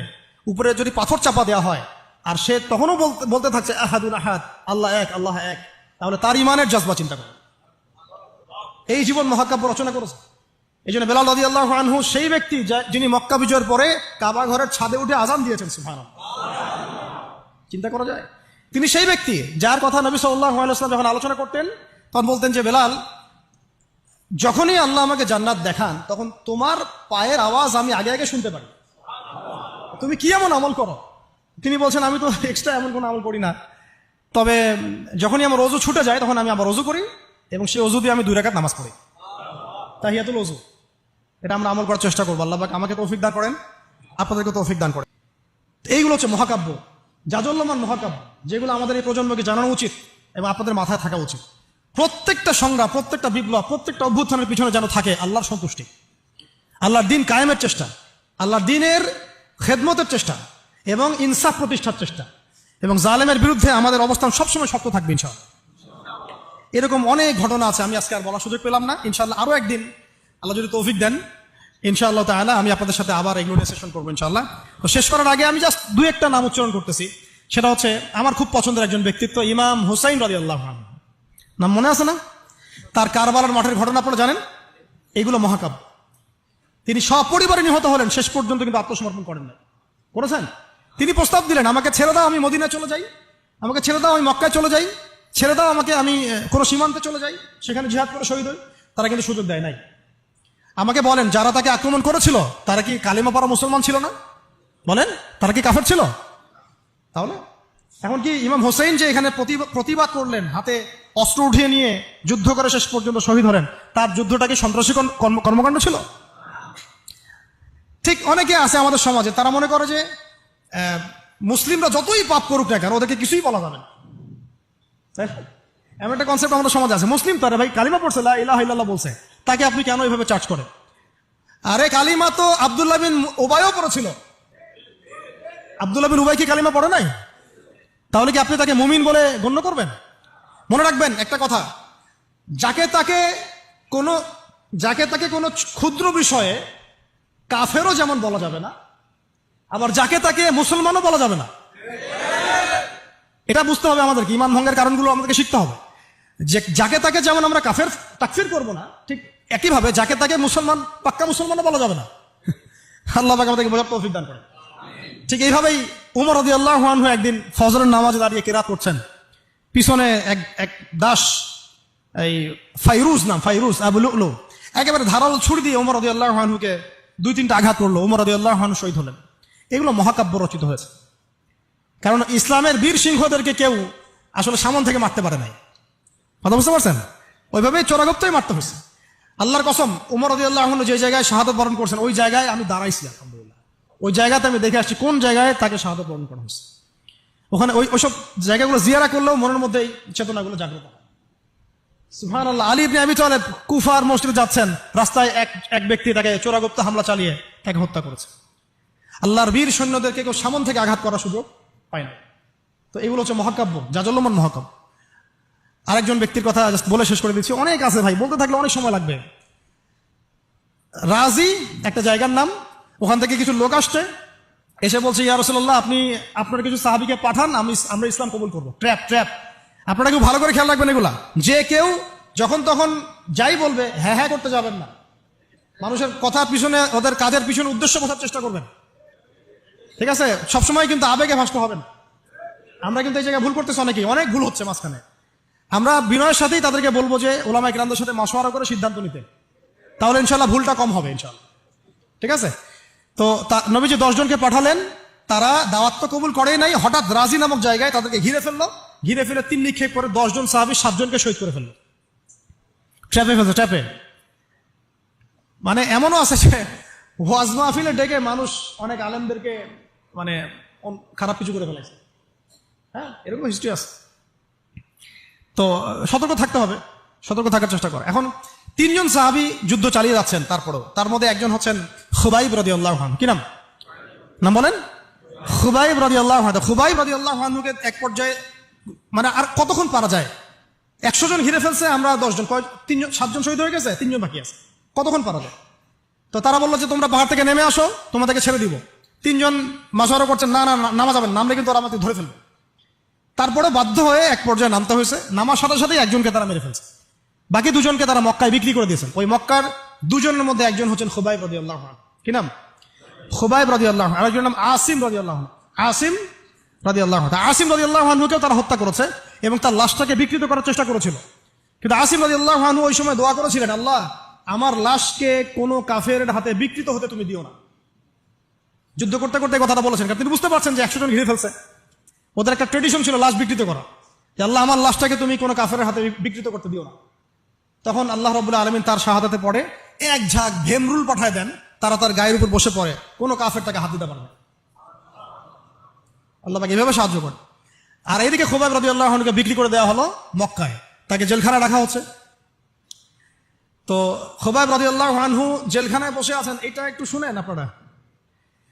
উপরে যদি পাথর চাপা দেওয়া হয়, আর সে তখনও বলতে থাকছে আহাদুন আহাদ, আল্লাহ এক, আল্লাহ এক, তাহলে তার ইমানের জজবা চিন্তা করে। এই জীবন মহাকাব্য রচনা করেছে। এই জন্য বেলাল রাদিয়াল্লাহু আনহু সেই ব্যক্তি যিনি মক্কা বিজয়ের পরে কাবা ঘরের ছাদে উঠে আজান দিয়েছেন। সুবহানাল্লাহ, চিন্তা করা যায়। তিনি সেই ব্যক্তি যার কথা নবী সাল্লাল্লাহু আলাইহি ওয়াসাল্লাম যখন আলোচনা করতেন তখন বলতেন যে বেলাল, যখনই আল্লাহ আমাকে জান্নাত দেখান তখন তোমার পায়ের আওয়াজ আমি আগে আগে শুনতে পারি। তুমি কি এমন আমল করো? তিনি বলছেন, আমি তো এক্সট্রা এমন কোনো আমল করি না, তবে যখনই আমার ওযু ছুটে যায় তখন আমি আবার ওযু করি এবং সেই ওযু দিয়ে আমি 2 রাকাত নামাজ পড়ি, তাহিয়াতুল ওযু। এটা আমরা আমল করার চেষ্টা করবো। আল্লাহ পাক আমাকে তৌফিক দান করেন, আপনাদেরকে তৌফিক দান করেন। এইগুলো হচ্ছে মহাকাব্য, জাজল্যমান মহাকাব্য, যেগুলো আমাদের এই প্রজন্মকে জানানো উচিত এবং আপনাদের মাথায় থাকা উচিত। প্রত্যেকটা সংগ্রাম, প্রত্যেকটা বিপ্লব, প্রত্যেকটা অভ্যুত্থানের পিছনে যেন থাকে আল্লাহর সন্তুষ্টি, আল্লাহর দিন কায়েমের চেষ্টা, আল্লাহর দিনের খেদমতের চেষ্টা এবং ইনসাফ প্রতিষ্ঠার চেষ্টা, এবং জালেমের বিরুদ্ধে আমাদের অবস্থান সবসময় শক্ত থাকবে ইনশাআল্লাহ। এরকম অনেক ঘটনা আছে, আমি আজকে আর বলার সুযোগ পেলাম না। ইনশাআল্লাহ আরো একদিন আল্লাহ যদি তৌফিক দেন ইনশাআল্লাহ তাআলা আমি আপনাদের সাথে আবার এগুলো সেশন করবো ইনশাআল্লাহ। তো শেষ করার আগে আমি জাস্ট 2-1টা নাম উচ্চারণ করতেছি। সেটা হচ্ছে আমার খুব পছন্দের একজন ব্যক্তিত্ব, ইমাম হুসাইন রাদিয়াল্লাহু আনহু। নাম মনে আছে না? তার কারবালার মাঠের ঘটনা আপনারা জানেন। এইগুলো মহাকাব্য। তিনি সপরিবারে নিহত হলেন, শেষ পর্যন্ত কিন্তু আত্মসমর্পণ করেন না। করেছেন? তিনি প্রস্তাব দিলেন, আমাকে ছেড়ে দাও, আমি মদিনায় চলে যাই, আমাকে ছেড়ে দাও, আমি মক্কায় চলে যাই, ছেড়ে দাও আমাকে, আমি কোনো সীমান্তে চলে যাই, সেখানে জিহাদ করে শহীদ হই। তারা কিন্তু সুযোগ দেয় নাই। আমাকে বলেন, যারা তাকে আক্রমণ করেছিল তারা কি কালিমা পড়া মুসলমান ছিল না? বলেন, তারা কি কাফের ছিল? তাহলে এখন কি ইমাম হোসেন যে এখানে প্রতিবাদ করলেন, হাতে অস্ত্র উঠিয়ে নিয়ে যুদ্ধ করে শেষ পর্যন্ত শহীদ হলেন, তার যুদ্ধটা কি সন্ত্রাসী কর্মকাণ্ড ছিল? ঠিক অনেকে আছে আমাদের সমাজে, তারা মনে করে যে মুসলিমরা যতই পাপ করুক না কেন ওদেরকে কিছুই বলা যাবে না। এমন একটা কনসেপ্ট আমাদের সমাজে আছে, মুসলিম তারা ভাই কালিমা পড়ছে, লা ইলাহা ইল্লাল্লাহ বলছে, তাকে আপনি কেন এইভাবে চার্জ করেন? আরে কালিমা তো আব্দুল্লাহ বিন উবাইও পড়েছিল। আব্দুল্লাহ বিন উবাই কি কালিমা পড়ে নাই? তাহলে কি আপনি তাকে মুমিন বলে গণ্য করবেন? মনে রাখবেন একটা কথা, যাকে তাকে কোনো ক্ষুদ্র বিষয়ে কাফেরও যেমন বলা যাবে না, আবার যাকে তাকে মুসলমানও বলা যাবে না। এটা বুঝতে হবে আমাদেরকে, ঈমান ভঙ্গের কারণগুলো আমাদেরকে শিখতে হবে। যে যাকে তাকে যেমন আমরা কাফের তাকফির করবো না, ঠিক একইভাবে যাকে তাকে মুসলমান, পাক্কা মুসলমানও বলা যাবে না। আল্লাহ পাক আমাদেরকে বোঝার তৌফিক দান করেন। ঠিক এইভাবেই উমর রাদিয়াল্লাহু আনহু একদিন ফজরের নামাজে দাঁড়িয়ে কিরাত করছেন, পিছনে এক দাস, এই ফাইরুজ আবু লুলু, একেবারে ধারালো ছুরি দিয়ে উমর রাদিয়াল্লাহু আনহুকে 2-3টা আঘাত করলো। উমর রাদিয়াল্লাহু আনহু শহীদ হলেন। এগুলো মহাকাব্য রচিত হয়েছে, কারণ ইসলামের বীর সিংহদেরকে কেউ আসলে সামন থেকে মারতে পারে নাই। কথা বুঝতে পারছেন? ওইভাবেই চোরাগুপ্তই মারতে হয়েছে। আল্লাহর কসম, উমর রাদিয়াল্লাহু আনহু যে জায়গায় শাহাদাত বরণ করছেন ওই জায়গায় আমি দাঁড়াইছি, আলহামদুলিল্লাহ। ওই জায়গাতে আমি দেখে আসছি কোন জায়গায় তাকে শাহাদাত বরণ করা হয়েছে। ওখানে ওইসব জায়গাগুলো জিয়ারা করলেও মনের মধ্যে এই চেতনাগুলো জাগ্রত হয়। সুবহানাল্লাহ। আলী ইবনে আবি তালেব কুফার মসজিদে যাচ্ছেন, রাস্তায় এক ব্যক্তি তাকে চোরাগুপ্ত হামলা চালিয়ে তাকে হত্যা করেছে। আল্লাহর বীর সৈন্যদেরকে কেউ সামন থেকে আঘাত করার সুযোগ পায় না। তো এগুলো হচ্ছে মহাকাব্য, জাজল্যমান মহাকাব্য। আরেকজন ব্যক্তির কথা বলে শেষ করে দিচ্ছি, অনেক আছে ভাই, বলতে থাকলে অনেক সময় লাগবে। রাজি একটা জায়গার নাম, ওখান থেকে কিছু লোক আসছে, এসে বলছে, ইয়া রাসূলুল্লাহ, আপনি আপনার কিছু সাহাবীকে পাঠান, আমরা ইসলাম কবুল করবো। ট্র্যাপ। আপনারা কেউ ভালো করে খেয়াল রাখবেন এগুলা, যে কেউ যখন তখন যাই বলবে হ্যাঁ হ্যাঁ করতে যাবেন না। মানুষের কথার পিছনে, ওদের কাজের পিছনে উদ্দেশ্য বোঝার চেষ্টা করবেন, ঠিক আছে? সবসময় কিন্তু আবেগে ভাসতে হবে না। আমরা কিন্তু এই জায়গায় ভুল করতেছি, অনেক ভুল হচ্ছে মাঝখানে। আমরা বিনয়ের সাথেই তাদেরকে বলবো যে ওলামা ইকরামদের সাথে মাশওয়ারা করে সিদ্ধান্ত নিতে, তাহলে ইনশাআল্লাহ ভুলটা কম হবে ইনশাআল্লাহ, ঠিক আছে? তো নবীজি 10 জনকে পাঠালেন, তারা দাওয়াত তো কবুল করেই নাই, হঠাৎ রাজি নামক জায়গায় তাদেরকে ঘিরে ফেলে 3 নিক্ষেপ করে 10 জন সাহাবী 7 জনকে শহীদ করে ফেললো। ট্র্যাপে। মানে এমনও আছে যে ওয়াজ মাহফিলে ডেকে মানুষ অনেক আলেমদেরকে মানে খারাপ কিছু করে ফেলেছে। হ্যাঁ, এরকম হিস্ট্রি আছে। তো সতর্ক থাকতে হবে, সতর্ক থাকার চেষ্টা করে। এখন 3 জন সাহাবী যুদ্ধ চালিয়ে যাচ্ছেন, তারপরেও তার মধ্যে একজন হচ্ছেন খুবাইব রাদিয়াল্লাহু আনহু। কি নাম? নাম বলেন? খুবাইব রাদিয়াল্লাহু আনহু। খুবাইব রাদিয়াল্লাহু আনহুকে এক পর্যায়ে মানে আর কতক্ষণ পারা যায়? 100 জন ঘিরে ফেলছে, আমরা 10 জন, 3 জন, 7 জন শহীদ হয়ে গেছে, 3 জন বাকি আছে, কতক্ষণ পারা যায়? তো তারা বললো যে তোমরা পাহাড় থেকে নেমে আসো, তোমাদেরকে ছেড়ে দিব। 3 জন মাশওয়ারা করছেন, না না নামা যাবেন, নামলে কিন্তু ওরা আমাকে ধরে ফেলবে। তারপরে বাধ্য হয়ে এক পর্যায়ে নামতে হয়েছে। নামার সাথে সাথে একজনকে তারা মেরে ফেলছে, বাকি 2 জনকে তারা মক্কায় বিক্রি করে দিয়েছেন। ওই মক্কার 2 জনের মধ্যে একজন হচ্ছেন খুবাইব রাদিয়াল্লাহু আনহু। কি নাম? খুবাইব রাদিয়াল্লাহু আনহু। আরেকজনের নাম আসিম রাদিয়াল্লাহু আনহু। আসিম রাদিয়াল্লাহু আনহু। আসিম রাদিয়াল্লাহু আনহুকেও তারা হত্যা করেছে এবং তার লাশটাকে বিকৃত করার চেষ্টা করেছিল। কিন্তু আসিম রাদিয়াল্লাহু আনহু ওই সময় দোয়া করেছিলেন, আল্লাহ আমার লাশকে কোনো কাফেরের হাতে বিকৃত হতে তুমি দিও না। যুদ্ধ করতে করতে কথাটা বলেছেন, কারণ তিনি বুঝতে পারছেন যে 100 জন ঘিরে ফেলছে। ওদের একটা ট্রেডিশন ছিল লাশ বিকৃত করা, যে আল্লাহ আমার লাশটাকে তুমি কোনো কাফেরের হাতে বিকৃত করতে দিও না। তখন আল্লাহ রাব্বুল আলামিন তার শাহাদাতে পড়ে এক ঝাঁক ভেমরুল পাঠায় দেন, তারা তার গায়ের উপর বসে পড়ে, কোনো কাফের তাকে হাত দিতে পারে না। আল্লাহ তাকে এভাবে সাহায্য করে। আর এইদিকে খুবাইব রাদিয়াল্লাহু আনহুকে বিক্রি করে দেওয়া হলো মক্কায়, তাকে জেলখানায় রাখা হচ্ছে। তো খুবাইব রাদিয়াল্লাহু আনহু জেলখানায় বসে আছেন, এটা একটু শুনেন আপনারা।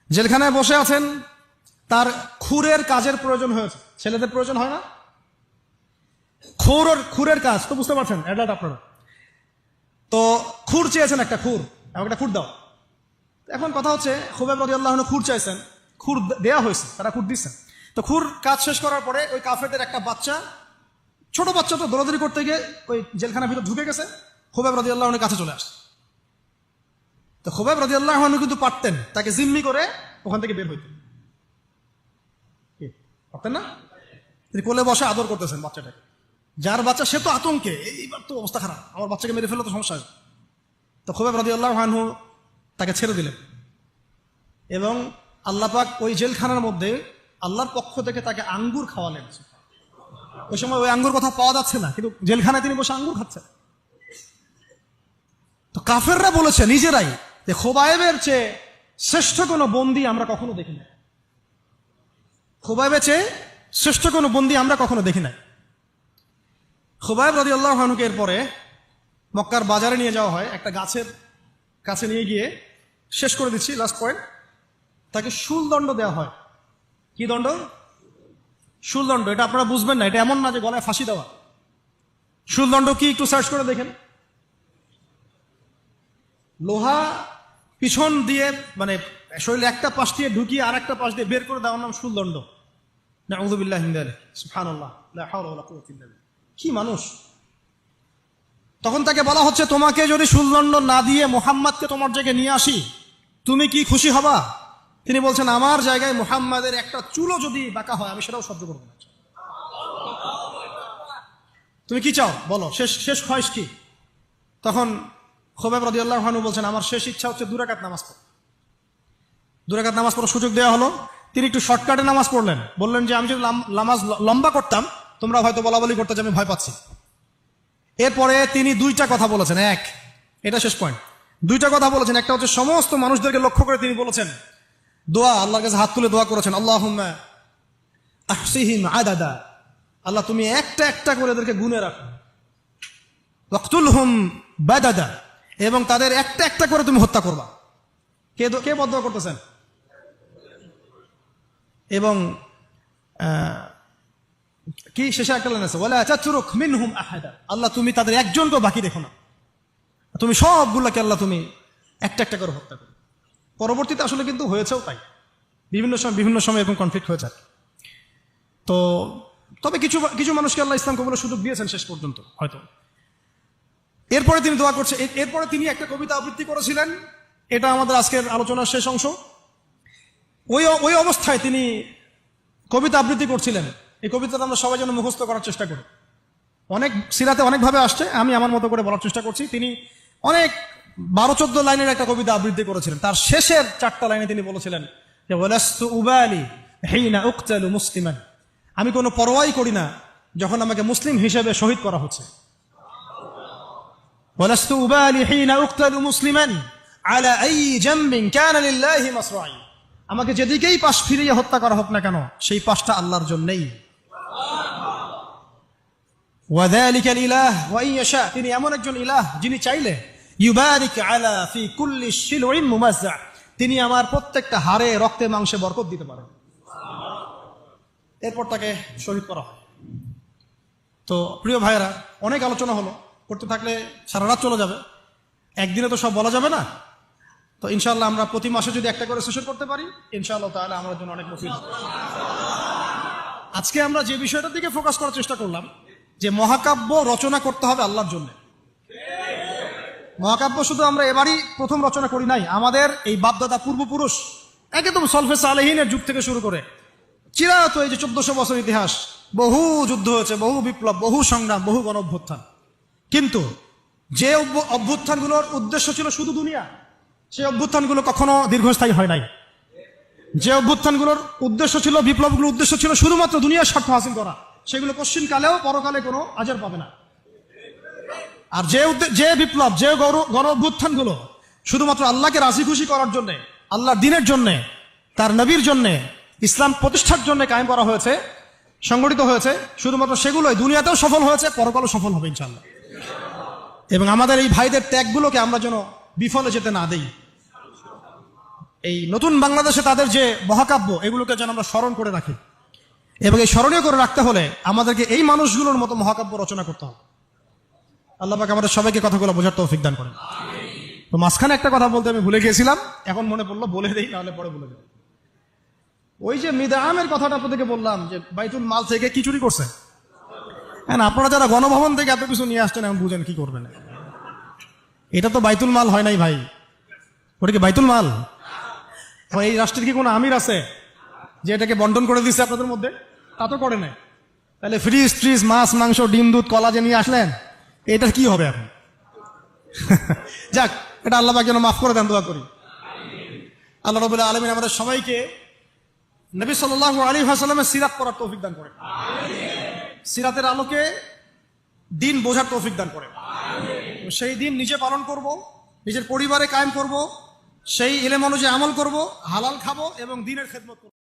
জেলখানায় বসে আছেন, তার খুরের কাজের প্রয়োজন হয়েছে। ছেলেদের প্রয়োজন হয় না? খুরের কাজ তো বুঝতে পারছেন, অ্যাডাল্ট আপনারা। তো খুর চেয়েছেন, একটা খুর, আমাকে একটা খুর দাও। এখন কথা হচ্ছে খুবাইব রাদিয়াল্লাহু আনহু খুর চাইছেন, খুর দেয়া হয়েছে, তারা খুর দিচ্ছেন। তো খুর কাজ শেষ করার পরে ওই কাফেরদের একটা বাচ্চা, ছোট বাচ্চা, তো দৌড়াদৌড়ি করতে গিয়ে ওই জেলখানার ভিতর ঢুকে গেছে, খুবাইব রাদিয়াল্লাহু আনহুর কাছে চলে আসছে। তো খুবাইব রাদিয়াল্লাহু আনহু কিন্তু পারতেন তাকে জিম্মি করে ওখান থেকে বের হইতে, পারতেন না? তিনি কোলে বসে আদর করতেছেন বাচ্চাটাকে, যার বাচ্চা সে তো আতঙ্কে, এইবার তো অবস্থা খারাপ, আমার বাচ্চাকে মেরে ফেলে তো সমস্যা হবে। তো খুবাইব রাদিয়াল্লাহু আনহু তাকে ছেড়ে দিলেন এবং আল্লাহ পাক ওই জেলখানার মধ্যে আল্লাহর পক্ষ থেকে তাকে আঙ্গুর খাওয়ালেন। ওই সময় ওই আঙ্গুর কথা পাওয়া যাচ্ছে না, কিন্তু জেলখানায় তিনি বসে আঙ্গুর খাচ্ছেন। তো কাফেররা বলেছে নিজেরাই যে খুবাইবের চেয়ে শ্রেষ্ঠ কোনো বন্দী আমরা কখনো দেখি না। খুবাইবের চেয়ে শ্রেষ্ঠ কোনো বন্দী আমরা কখনো দেখি নাই। খুবাইব রাদিয়াল্লাহু আনহুকে এরপরে মক্কার বাজারে নিয়ে যাওয়া হয়, একটা গাছের কাছে নিয়ে গিয়ে, শেষ করে দিচ্ছি লাস্ট পয়েন্ট, তাকে শুলদণ্ড দেওয়া হয়। কি দণ্ড? শুলদণ্ড। এটা আপনারা বুঝবেন না, এটা এমন না যে গলায় ফাঁসি দেওয়া। শুলদণ্ড কি একটু সার্চ করে দেখেন। লোহা পিছন দিয়ে মানে শরীরে একটা পাশ দিয়ে ঢুকিয়ে আর একটা পাশ দিয়ে বের করে দেওয়ার নাম শুলদণ্ড। নাউযু বিল্লাহি মিন যালিক, সুবহানাল্লাহ, লা হাওলা ওয়ালা কুওয়াতা ইল্লা বিল্লাহ। কি মানুষ! তখন তাকে বলা হচ্ছে, তোমাকে যদি শুলদণ্ড না দিয়ে মুহাম্মাদকে তোমার জায়গায় নিয়ে আসি, তুমি কি খুশি হবা? তিনি বলছেন, আমার জায়গায় মুহাম্মাদের একটা চুলও যদি বাঁকা হয় আমি সেটাও সহ্য করবো না। তুমি কি চাও বলো, শেষ খয়েশ কি? তখন খুবাইব রাদিয়াল্লাহু আনহু বলছেন, আমার শেষ ইচ্ছা হচ্ছে 2 রাকাত নামাজ পড়া। 2 রাকাত নামাজ পড়ার সুযোগ দেওয়া হলো। তিনি একটু শর্টকাটে নামাজ পড়লেন, বললেন যে আমি যদি নামাজ লম্বা করতাম তোমরা হয়তো বলাবলি করতে যে আমি ভয় পাচ্ছি। এরপরে তিনি 2টা কথা বলেছেন। এটা শেষ পয়েন্ট। 2টা কথা বলেছেন। একটা হচ্ছে সমস্ত মানুষদেরকে লক্ষ্য করে তিনি বলেছেন দোয়া, আল্লাহর কাছে হাত তুলে দোয়া করেছেন, আল্লাহুম্মা আহসিহিম আদাদা, আল্লাহ তুমি একটা একটা করে এদেরকে গুনে রাখো, ওয়াকতুলহুম বাদাদা, এবং তাদের একটা একটা করে তুমি হত্যা করবা। কে বদদোয়া করতেছেন? এবং কি শেষে একটা লাইন আছে, ওয়ালা তাতরুক মিনহুম আহাদা, আল্লাহ তুমি তাদের একজনকেও বাকি রেখো না, তুমি সবগুলোকে আল্লাহ তুমি একটা একটা করে হত্যা করো। পরবর্তীতে আসলে কিন্তু হয়েছেও তাই, বিভিন্ন সময় এরকম কনফ্লিক্ট হয়েছে। তো তবে কিছু মানুষকে আল্লাহ ইসলাম কবুলের সুযোগ দিয়েছেন শেষ পর্যন্ত হয়তো। এরপরে তিনি দোয়া করছে, এরপরে তিনি একটা কবিতা আবৃত্তি করেছিলেন, এটা আমাদের আজকের আলোচনার শেষ অংশ। ওই অবস্থায় তিনি কবিতা আবৃত্তি করছিলেন। এই কবিতাটা আমরা সবাই যেন মুখস্থ করার চেষ্টা করি। অনেক সিরাতে অনেকভাবে আসছে, আমি আমার মতো করে বলার চেষ্টা করছি। তিনি অনেক 12-14 লাইনের একটা কবিতা আবৃত্তি করেছিলেন। তার শেষের 4টা লাইনে তিনি বলেছিলেন যে ওয়ালাস্তু উবালি হিনা উকতালু মুসলিমান, আমি কোনো পরোয়াই করি না যখন আমাকে মুসলিম হিসেবে শহীদ করা হচ্ছে। ওয়ালাস্তু উবালি হিনা উকতালু মুসলিমান, আলা আই জামবিন কানা লিল্লাহি মাসরাই, আমাকে যেদিকেই পাশ ফিরিয়ে হত্যা করা হোক না কেন সেই পাশটা আল্লাহর জন্যই। ওয়াযালিকাল ইলাহ ওয়া ইন ইয়াশা, তিনি এমন একজন ইলাহ যিনি চাইলে ইউবারিক আলা ফি কুল্লি শিলউইন মুমাজ্জা, তিনি আমার প্রত্যেকটা হাড়ে রক্তে মাংসে বরকত দিতে পারেন। এরপর তাকে শহীদ করা হয়। তো প্রিয় ভাইয়েরা, অনেক আলোচনা হলো, করতে থাকলে সারা রাত চলে যাবে, একদিনে তো সব বলা যাবে না। তো ইনশাআল্লাহ আমরা প্রতি মাসে যদি একটা করে সেশন করতে পারি ইনশাআল্লাহ তাআলা আমাদের জন্য অনেক মুফিদ। আজকে আমরা যে বিষয়টার দিকে ফোকাস করার চেষ্টা করলাম যে মহাকাব্য রচনা করতে হবে আল্লাহর জন্য। মহাকাব্য শুধু আমরা এবারই প্রথম রচনা করি নাই, আমাদের এই বাপদাদা পূর্বপুরুষ একদম সলফে সালেহিনের যুগ থেকে শুরু করে চিরায়ত এই যে 1400 বছর ইতিহাস, বহু যুদ্ধ হয়েছে, বহু বিপ্লব, বহু সংগ্রাম, বহু গণ অভ্যুত্থান। কিন্তু যে অভ্যুত্থানগুলোর উদ্দেশ্য ছিল শুধু দুনিয়া, সেই অভ্যুত্থানগুলো কখনো দীর্ঘস্থায়ী হয় নাই। যে অভ্যুত্থানগুলোর উদ্দেশ্য ছিল, বিপ্লবগুলোর উদ্দেশ্য ছিল শুধুমাত্র দুনিয়ার স্বার্থ হাসিল করা, সেগুলো পশ্চিমকালেও পরকালে কোনো আজার পাবে না। আর যে বিপ্লব, যে গণ অভ্যুত্থানগুলো শুধুমাত্র আল্লাহকে রাজি খুশি করার জন্য, আল্লাহর দ্বীনের জন্য, তার নবীর জন্য, ইসলাম প্রতিষ্ঠার জন্য কায়েম করা হয়েছে, সংগঠিত হয়েছে, শুধুমাত্র সেগুলোই দুনিয়াতেও সফল হয়েছে, পরকালও সফল হবে ইনশাআল্লাহ। এবং আমাদের এই ভাইদের ত্যাগগুলোকে আমরা যেন বিফলে যেতে না দেই। এই নতুন বাংলাদেশে তাদের যে মহাকাব্য, এগুলোকে যেন আমরা স্মরণ করে রাখি। এবং এই স্মরণীয় করে রাখতে হলে আমাদেরকে এই মানুষগুলোর মতো মহাকাব্য রচনা করতে হবে। আল্লাহ পাক আমাদের সবাইকে কথাগুলো বোঝার তৌফিক দান করেন। তো মাঝখানে একটা কথা বলতে আমি ভুলে গিয়েছিলাম, এখন মনে পড়লো, বলে দেই, নাহলে পরে বলে দেব। ওই যে মিদআমের কথাটা আপনাদেরকে বললাম যে বাইতুল মাল থেকে কি চুরি করছে। হ্যাঁ, আপনারা যারা গণভবন থেকে এত কিছু নিয়ে আসছেন এখন বুঝেন কি করবেন। এটা তো বাইতুল মাল হয় নাই ভাই, ওটা কি বাইতুল মাল? এই রাষ্ট্রের কি কোনো আমির আছে যে এটাকে বন্টন করে দিচ্ছে আপনাদের মধ্যে? তা তো করে নাই। তাহলে ফ্রিজ ট্রিজ, মাছ মাংস, ডিম দুধ কলা যে নিয়ে আসলেন, এটা কি হবে এখন? যাক, এটা আল্লাহ পাক যেন মাফ করে দেন, দোয়া করি। আল্লাহ রাব্বুল আলামিন আমাদের সবাইকে নবী সাল্লাল্লাহু আলাইহি ওয়াসাল্লামের সিরাত পড়ার তৌফিক দান করেন, সিরাতের আলোকে দিন বোঝার তৌফিক দান করেন। সেই দিন নিজে পালন করব, নিজের পরিবারে কায়েম করব, সেই ইলম অনুযায়ী আমল করব, হালাল খাবো এবং দ্বীনের খেদমত করব।